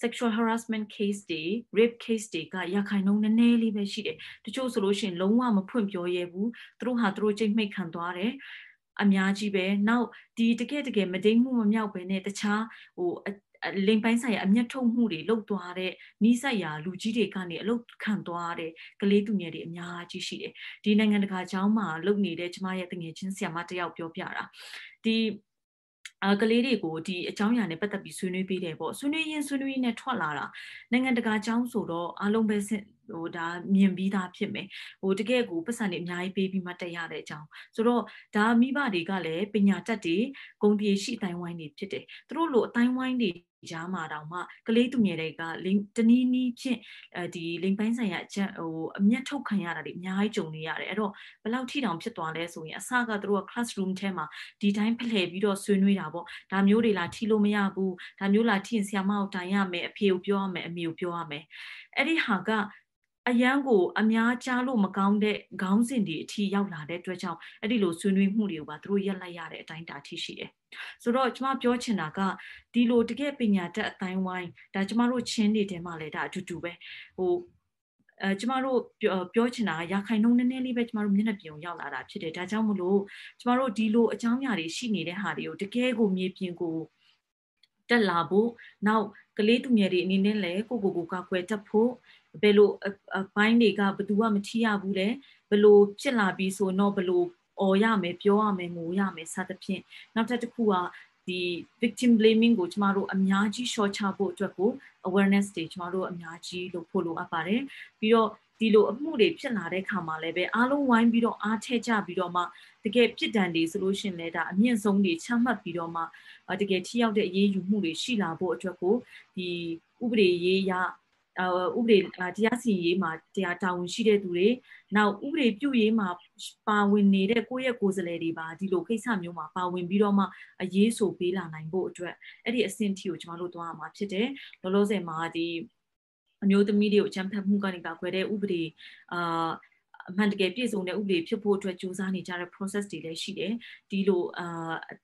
sexual harassment case တွေ rape case တွေကရာခိုင်နှုန်းနည်းနည်းလေးပဲရှိတယ်တချို့ဆိုလို့ရှိရင်လုံးဝမဖွင့်ပြောရဲဘူးသူတို့ကြိတ်မိတ်ခံသွားတယ်အများကြီးပဲနောက်ဒီတကယ်မတိမ်မှုမမြောက်ပဲနဲ့တခြားလိမ်ပိုင်းဆိုင်ရာအမျက်ထုတ်မှုတွေလုပ်သွားတဲ့နီးစပ်ရာလူကြီးတွေကနေအလုပ်ခံသွားတဲ့ကလေးသူငယ်တွေအများကြီးရှိတယ်ဒီနိုင်ငံတကာကျောင်းမှာလုပ်နေတဲ့ကျမရဲ့တငယ်ချင်းဆရာမတယောက်ပြောပြတာဒီကလေးတွေကိုဒီအကြောင်းအရာနဲ့ပတ်သက်ပြီးဆွေးနွေးပေးတယ်ပေါ့ဆွေးနွေးရင်းနဲ့ထွက်လာတာနိုင်ငံတကာကျောင်းဆိုတော့အားလုံးပဲဒါမြင်ပြီးသားဖြစ်မယ်တကယ်ကိုပတ်စံတွေအများကြီးပေးပြီးမှတက်ရတဲ့အကြောင်းဆိုတော့ဒါမိဘတွေကလည်းပညာတတ်တွေဂုဏ်ပြေရှိအတိုင်းဝိုင်းတွေဖြစ်တယ်သူတို့လိုအတိုင်းဝိုင်းတွေကြားမှာတောင်မှကလေးသူငယ်တွေကတနည်းနည်းဖြင့်ဒီလိမ်ပိုင်းဆိုင်ရာအမျက်ထုတ်ခံရတာတွေအများကြီးကြုံနေရတယ်အဲ့တော့ဘယ်လောက်ထိတောင်ဖြစ်သွားလဲဆိုရင်အစကသူတို့က classroom ထဲမှာဒီတိုင်းဖလှယ်ပြီးတော့ဆွေးနွေးတာပေါ့ဒါမျိုးတွေလာထိလို့မရဘူးဒါမျိုးလာထိရင်ဆရာမကိုတိုင်ရမယ်အဖေကိုပြောရမယ်အမေကိုပြောရမယ်အဲ့ဒီဟာကအရန်ကိုအများကြားလို့မကောင်းတဲ့ခေါင်းစဉ်တွေအထိရောက်လာတဲ့အတွက်ကြောင့်အဲ့ဒီလိုဆွေးနွေးမှုတွေကိုပါသူတို့ရက်လိုက်ရတဲ့အတိုင်းတာထိရှိတယ်ဆိုတော့ကျမပြောချင်တာကဒီလိုတကယ်ပညာတတ်အတိုင်းဝိုင်းဒါကျမတို့ချင်းတွေထဲမှာလည်းဒါအတူတူပဲကျမတို့ပြောချင်တာရာခိုင်နှုန်းနည်းနည်းလေးပဲကျမတို့မျက်နှာပြင်ကိုရောက်လာတာဖြစ်တယ်ဒါကြောင့်မလို့ကျမတို့ဒီလိုအကြောင်းအရာတွေရှိနေတဲ့ဟာတွေကိုတကယ်ကိုမြေပြင်ကိုတက်လာဖို့နောက်ကလေးသူငယ်တွေအနေနဲ့လည်းကိုကာကွယ်တတ်ဖို့ဘယ်လိုဘိုင်းတွေကဘယ်သူမှမထိရဘူးလဲဘယ်လိုဖြစ်လာပြီးဆိုတော့ဘယ်လို me pure me moya me satapin. Not that the the victim blaming go tomorrow amyaji short chabo to awareness stage tomorrow amyaji lo polo apare. Piro Dilo a moody pianare kamalebe, alo wine bido arteja bidoma, the get pit dandy solution letter, a mean only chama bidoma, to get tea out the ye you moody shila bo traco, the ubre ye ya. Ubre Tiasi ye ma tea town shide dure. Now Ubre pu ye ma pa win needed koya goes a lady ba di locate some yuma pa win bidoma a ye so pila nine boat dread. Eddie a sent to Jamalo Dama Chite, Loloze ma the the media champ Muganica where Ubre Mandgate is on the Ubre people to choose any process delay she Dilo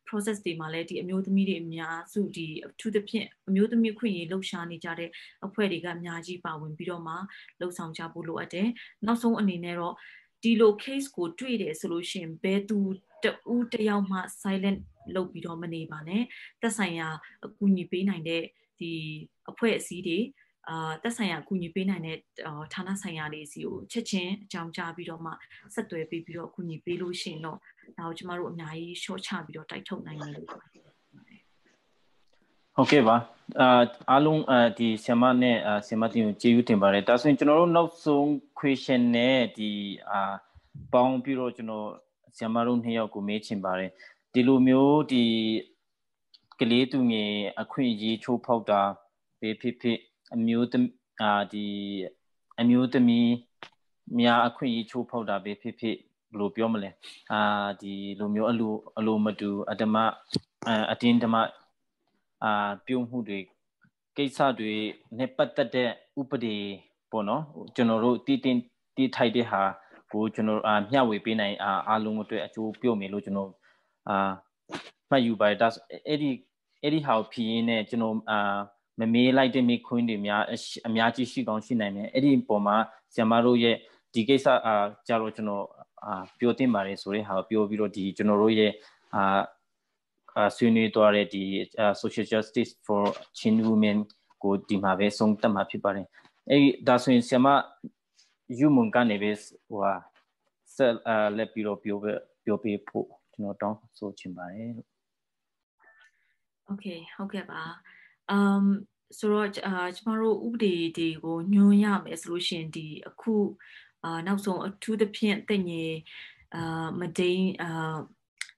process de malady and the media mia so the to the mute me queen low shani jare a queriga miaji bawin bidoma low sound jabulo a day not so any narrow Dilo case go trade a solution bear to the Utayama silent low bidomane bane the saya a kuni pain and the a poet CD that's why Kuni Pin and Tana Sayari you Chechen, Jamja Bidoma, Satwe Bibio Kuni Bilu Shino, now Jamaru Nai, short chabio, title 9. Okay, ba. Along the Samane Samatin Chiutimbare. That's in general no song question the Bong Bureau Samarun here go Machimbare. The Lumio the Galetung a queen cho powder, BPP. Amute the amute me a queen cho powder BPP blue biomele the Lumio alumadu adama atindama pyum hude Kaisa de nepata de upade pono general titin ti tide ha go general Yawe Pina alum to a chu piomelo general my you by that's Eddie how P general me like the me queen de mia miaji she gone she name Eddie Poma Samaro ye Digesa Jarojono Piotin Mare sorry how Pio Viro di general ye Suni to already social justice for Chin women go dimave song tamapi pare. That's when Sama human cannabis wa sell let pio po no down so chimbare. Okay, ba. So tomorrow Ude de go New Yam solution the aku now so to the pin thing Madane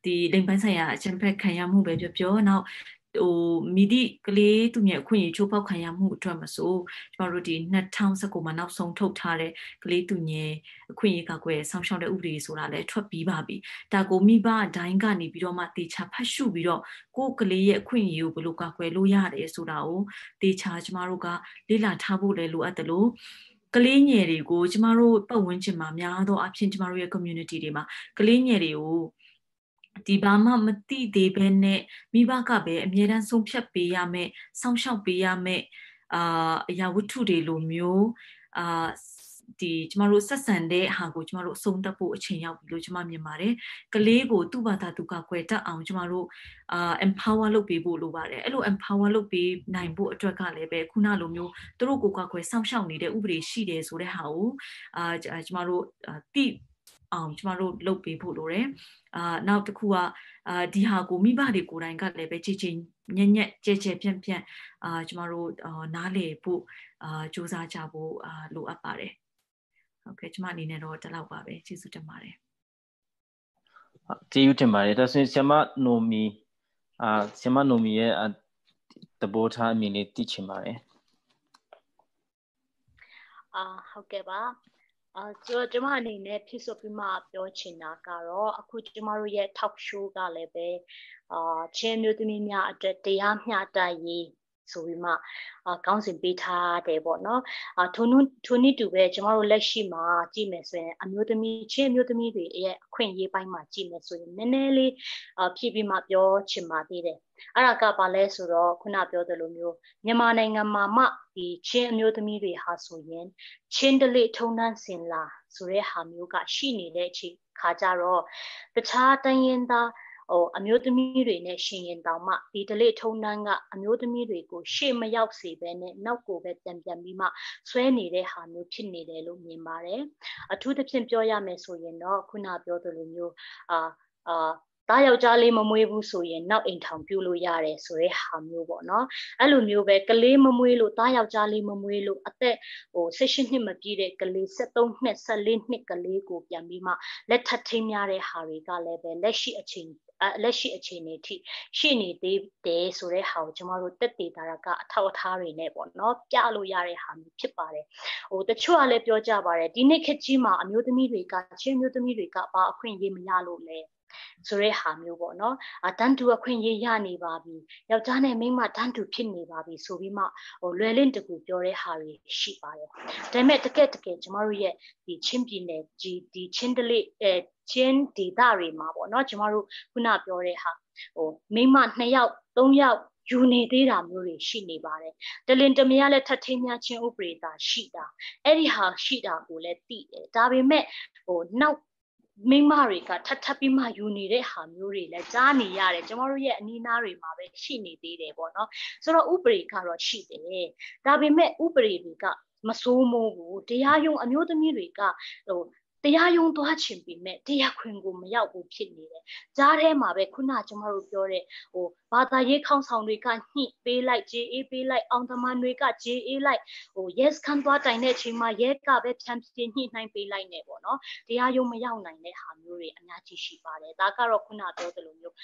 the Limpansaya Champek Kayamu Bebio now midi clay to me a queen chopa Kayamu Tramaso tomorrow the net town Sakoma now song top tare clay to me queen Kakwe some shot the Udi so let trappy baby Dago miba daingani bidoma the chapashu bido go clay queen you beluka luya de sudao they charge maruga lila tabu lelu at the low Kalinieri go Jamaro Pawinch Mamia do Apchin Maria community dema Kalinieri Dibama Mati de Bene Mibaka be Miran Sum Shapi Yame Sam Shapi Yame Yawutu de Lumio the Jamaro Sassande Hago Jamaro Sondapo Chinya Lujama Mare Kalego Tubata Tuka Queta Jamaro empower lo people lubare elo empower lo be နိုင်ဖို့အတွက်ကလည်းပဲခုနလိုမျိုးသူတို့ကိုကွယ်စောင့်ရှောက်နေတဲ့ဥပဒေရှိတယ်ဆိုတဲ့ဟာကိုကျမတို့တိအောင်ကျမတို့လုပ်ပေးဖို့လိုတယ်နောက်တစ်ခုကဒီဟာကိုမိဘတွေကိုယ်တိုင်ကလည်းပဲကြည်ကြည်ညက်ညက်ကြဲကြဲပြန့်ပြန့်ကျမတို့နားလည်ဖို့စူးစမ်းကြဖို့လိုအပ်ပါတယ်ဟုတ်ကဲ့ကျမအနေနဲ့တော့ဒီလောက်ပါပဲကျေးဇူးတင်ပါတယ်ကျေးဇူးတင်ပါတယ်ဒါဆိုရင်ဆရာမနိုမီဆရာမနိုမီရဲ့သဘောထားအမြင်လေးသိချင်ပါတယ်ဟုတ်ကဲ့ပါကျမအနေနဲ့ဖြစ်ဆိုပြီးမှပြောချင်တာကတော့အခုကျမတို့ရဲ့ talk show ကလည်းပဲချင်းမျိုးသမီးများအတွက်တရားမျှတရေးဆိုပြီးမှကောင်းစဉ်ပေးထားတယ်ပေါ့နော်ထိုနည်းတူပဲကျမတို့လက်ရှိမှာကြည့်မယ်ဆိုရင်အမျိုးသမီးချင်းမျိုးသမီးတွေရဲ့အခွင့်အရေးပိုင်းမှာကြည့်မယ်ဆိုရင်နည်းနည်းလေးဖြည့်ပြီးမှပြောချင်ပါသေးတယ်အဲ့ဒါကဘာလဲဆိုတော့ခုနပြောသလိုမျိုးမြန်မာနိုင်ငံမှာမှဒီချင်းအမျိုးသမီးတွေဟာဆိုရင်ချင်းတလေထုံနှန်းစင်လာဆိုတဲ့ဟာမျိုးကရှိနေတဲ့အချိန်ခါကြတော့တခြားတိုင်းရင်းသား အမျိုးသမီးတွေနဲ့ရှင်ရင်တောင်မှဒီဒလေထုံနှန်းကအမျိုးသမီးတွေကိုရှေ့မရောက်စေဘဲနဲ့နောက်ကိုပဲပြန်ပြီးမှဆွဲနေတဲ့ဟာမျိုးဖြစ်နေတယ်လို့မြင်ပါတယ်အထူးသဖြင့်ပြောရမယ်ဆိုရင်တော့ခုနပြောသလိုမျိုးတားယောက်ျားလေးမမွေးဘူးဆိုရင်နောက်အိမ်ထောင်ပြုလို့ရတယ်ဆိုတဲ့ဟာမျိုးပေါ့နော်အဲ့လိုမျိုးပဲကလေးမမွေးလို့တားယောက်ျားလေးမမွေးလို့အသက်16နှစ်မပြည့်တဲ့ကလေး73နှစ်14နှစ်ကလေးကိုပြန်ပြီးမှလက်ထပ်ထိမ်းများတဲ့ဟာတွေကလည်းပဲလက်ရှိအခြေအနေထိရှိနေသေးတယ်ဆိုတဲ့ဟာကိုကျမတို့တက်တည်တာကအထောက်အထားတွေနဲ့ပေါ့နော်ပြလို့ရတဲ့ဟာမျိုးဖြစ်ပါတယ်တချို့ကလည်းပြောကြပါတယ်ဒီနေ့ခေတ်ကြီးမှာအမျိုးသမီးတွေကချင်းမျိုးသမီးတွေကဘာအခွင့်အရေးမရလို့လဲဆိုတဲ့ဟာမျိုးပေါ့နော်တန်းတူအခွင့်အရေးရနေပါပြီယောက်ျားနဲ့မိန်းမတန်းတူဖြစ်နေပါပြီဆိုပြီးမှလွယ်လင့်တကူပြောတဲ့ဟာတွေရှိပါတယ်ဒါပေမဲ့တကယ်ကျမတို့ရဲ့ဒီချင်းပြည်နယ်ဒီချင်းဒလိချင်းဒေသတွေမှာပေါ့နော်ကျမတို့ခုနပြောတဲ့ဟာမိန်းမ2ယောက်3ယောက်ယူနေသေးတာမျိုးတွေရှိနေပါတယ်တလင်တမရလည်းထပ်ထင်းများချင်းဥပဒေတာရှိတာအဲ့ဒီဟာရှိတာကိုလည်းသိတယ်ဒါပေမဲ့နောက်မိမတွေကထပ်ပြီးမှယူနေတဲ့ဟာမျိုးတွေလည်းကြားနေရတယ်ကျမတို့ရဲ့အနီးနားတွေမှာပဲရှိနေသေးတယ်ပေါ့နော်ဆိုတော့ဥပဒေကတော့ရှိတယ်ဒါပေမဲ့ဥပဒေတွေကမစိုးမိုးဘူးတရားရုံးအမျိုးသမီးတွေကတရားရုံးသွားချင်ပြီမဲ့တရားခွင်ကိုမရောက်ဘူးဖြစ်နေတယ်ကြားထဲမှာပဲခုနကျမတို့ပြောတဲ့ဘာသာရေးခေါင်းဆောင်တွေကညှိပေးလိုက်ကြေးအေးပေးလိုက်အောင်သမားတွေကကြေးအေးလိုက်yes ခန်းသွားတိုင်တဲ့အချိန်မှာရဲကပဲဖြန့်ပြင်းညှိနှိုင်းပေးလိုက်နေပေါ့နော်တရားရုံးမရောက်နိုင်တဲ့ဟာမျိုးတွေအများကြီးရှိပါတယ်ဒါကတော့ခုနပြောသလိုမျိုး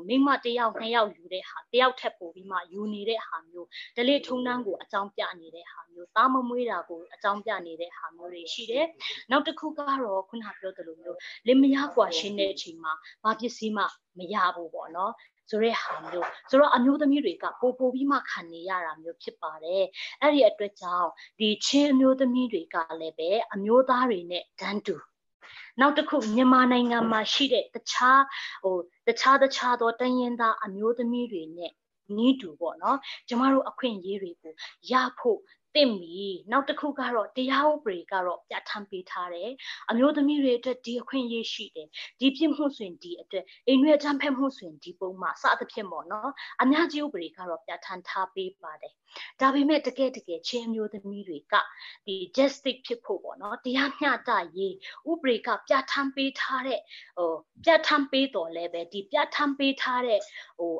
မိမ1ယောက်2ယောက်ယူတဲ့ဟာ1ယောက်ထက်ပိုပြီးမှယူနေတဲ့ဟာမျိုးဒလေထုံနှန်းကိုအကြောင်းပြနေတဲ့ဟာမျိုးသားမမွေးတာကိုအကြောင်းပြနေတဲ့ဟာမျိုးတွေရှိတယ်နောက်တစ်ခုကတော့ခုနပြောသလိုမျိုးလင်မယားကွာရှင်းတဲ့အချိန်မှာဘာပစ္စည်းမှမရဘူးပေါ့နော်ဆိုတဲ့ဟာမျိုးဆိုတော့အမျိုးသမီးတွေကပိုပြီးမှခံနေရတာမျိုးဖြစ်ပါတယ်အဲ့ဒီအတွက်ကြောင့်ဒီချင်းအမျိုးသမီးတွေကလည်းပဲအမျိုးသားတွေနဲ့တန်းတူနောက်တစ်ခုမြန်မာနိုင်ငံမှာရှိတဲ့တခြားသောတိုင်းရင်းသားအမျိုးသမီးတွေနဲ့နီးတူပေါ့နော်ကျမတို့အခွင့်အရေးတွေကိုရဖို့သင့်ပြီနောက်တစ်ခုကတော့တရားဥပဒေကတော့ပြဋ္ဌာန်းပေးထားတယ်အမျိုးသမီးတွေအတွက်ဒီအခွင့်အရေးရှိတယ်ဒီပြစ်မှုဆိုရင်ဒီအတွက်အိမ်ရွယ်အကြမ်းဖက်မှုဆိုရင်ဒီပုံမှာစသဖြင့်ပေါ့နော်အများကြီးဥပဒေကတော့ပြဋ္ဌာန်းထားပေးပါတယ်ဒါပေမဲ့တကယ်ချင်းအမျိုးသမီးတွေကဒီ justice ဖြစ်ဖို့ပေါ့နော်တရားမျှတရေးဥပဒေကပြဋ္ဌာန်းပေးထားတဲ့ပြဋ္ဌာန်းပေးတော်လဲပဲဒီပြဋ္ဌာန်းပေးထားတဲ့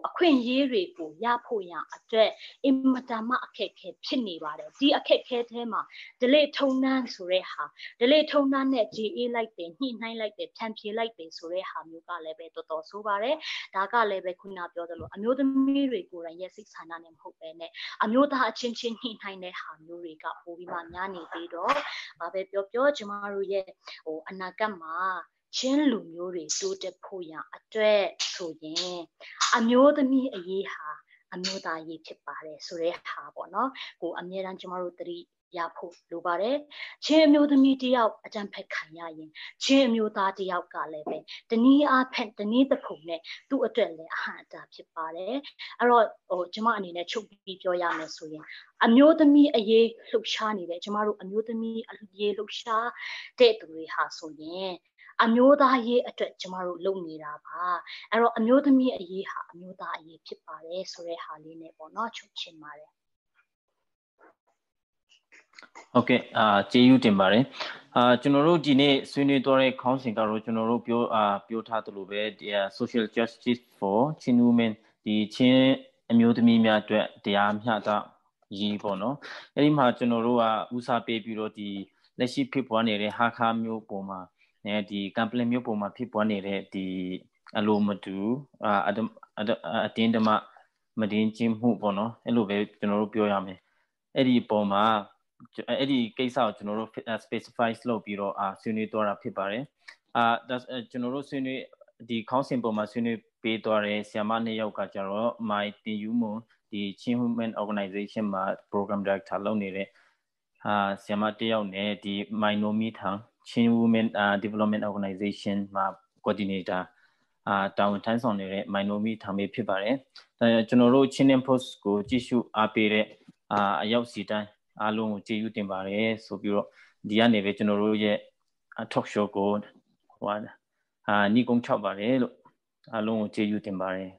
အခွင့်အရေးတွေကိုရဖို့ရန်အတွက်အင်မတန်မှအခက်အခဲဖြစ်နေပါတယ်ဒီအခက်အခဲထဲမှာဒလေထုံနှန်းဆိုတဲ့ဟာဒလေထုံနှန်းနဲ့ကြေးအေးလိုက်တယ်ညှိနှိုင်းလိုက်တယ်ဖြန့်ဖြေလိုက်တယ်ဆိုတဲ့ဟာမျိုးကလည်းပဲတော်တော်ဆိုးပါတယ်ဒါကလည်းပဲခုနပြောသလိုအမျိုးသမီးတွေကိုယ်တိုင်ရဲ့စိတ်ဆန္ဒနဲ့မဟုတ်ပဲနဲ့အမျိုးသားအချင်းချင်းညှိနှိုင်းတဲ့ဟာမျိုးတွေကပိုပြီးမှများနေသေးတော့ဘာပဲပြောကျမတို့ရဲ့အနာဂတ်မှာချင်းလူမျိုးတွေတိုးတက်ဖို့ရန်အတွက်ဆိုရင်အမျိုးသမီးအရေးဟာအမျိုးသားရေးဖြစ်ပါတယ်ဆိုတဲ့ဟာပေါ့နော်ကိုအမြဲတမ်းကျမတို့သတိရဖို့လိုပါတယ်ချင်းအမျိုးသမီးတယောက်အကြံဖက်ခံရရင်ချင်းအမျိုးသားတယောက်ကလည်းပဲတနည်းအားဖြင့်တနည်းတစ်ပုံနဲ့သူ့အတွက်လည်းအဟန့်အတားဖြစ်ပါတယ်အဲ့တော့ကျမအနေနဲ့ချုပ်ပြီးပြောရမယ်ဆိုရင်အမျိုးသမီးအရေးလှုပ်ရှားနေတဲ့ကျမတို့အမျိုးသမီးအရေးလှုပ်ရှားတဲ့သူတွေဟာဆိုရင်အမျိုးသားရေးအတွက်ကျမတို့လုပ်နေတာပါအဲ့တော့အမျိုးသမီးအရေးဟာအမျိုးသားအရေးဖြစ်ပါတယ်ဆိုတဲ့ဟာလေးနဲ့ပေါ့နော်ချုပ်ချင်ပါတယ်ဟုတ်ကဲ့ကျေးဇူးတင်ပါတယ်ကျွန်တော်တို့ဒီနေ့ဆွေးနွေးသွားတဲ့ခေါင်းစဉ်ကတော့ကျွန်တော်တို့ပြောထားသလိုပဲဒီ social justice for Chin women ဒီချင်းအမျိုးသမီးများအတွက်တရားမျှတရေးပေါ့နော်အဲ့ဒီမှာကျွန်တော်တို့ကဦးစားပေးပြီးတော့ဒီလက်ရှိဖြစ်ပွားနေတဲ့ဟာခါမျိုးပုံမှာဒီကမ်ပလင်မျိုးပုံမှာဖြစ်ပွားနေတဲ့ဒီအလိုမတူအတင်းဓမ္မမတင်းချင်းမှုပေါ့နော်အဲ့လိုပဲကျွန်တော်တို့ပြောရမယ်အဲ့ဒီပုံမှာအဲ့ဒီကိစ္စကိုကျွန်တော်တို့ specify လုပ်ပြီးတော့ဆွေးနွေးသွားတာဖြစ်ပါတယ်ကျွန်တော်တို့ဆွေးနွေးဒီခေါင်းစဉ်ပုံမှာဆွေးနွေးပေးသွားတဲ့ဆရာမ2ယောက်ကကျတော့ My တင်ယူမွန်ဒီ Chin Women Organization မှာ program director လုပ်နေတဲ့ဆရာမ1ယောက်နဲ့ဒီ My Nomi Thang Chin Women Development Organization မှာ coordinator တာဝန်ထမ်းဆောင်နေတဲ့ My Nomi Thang ပဲဖြစ်ပါတယ်ကျွန်တော်တို့ Chin Post ကိုကြည့်ရှုအားပေးတဲ့အရောက်စီတိုင်းအားလုံးကိုကျေးဇူးတင်ပါတယ်ဆိုပြီးတော့ဒီကနေပဲကျွန်တော်တို့ရဲ့ talk show ကိုနီးကုန်းချပါတယ်လို့ အားလုံးကိုကျေးဇူးတင်ပါတယ်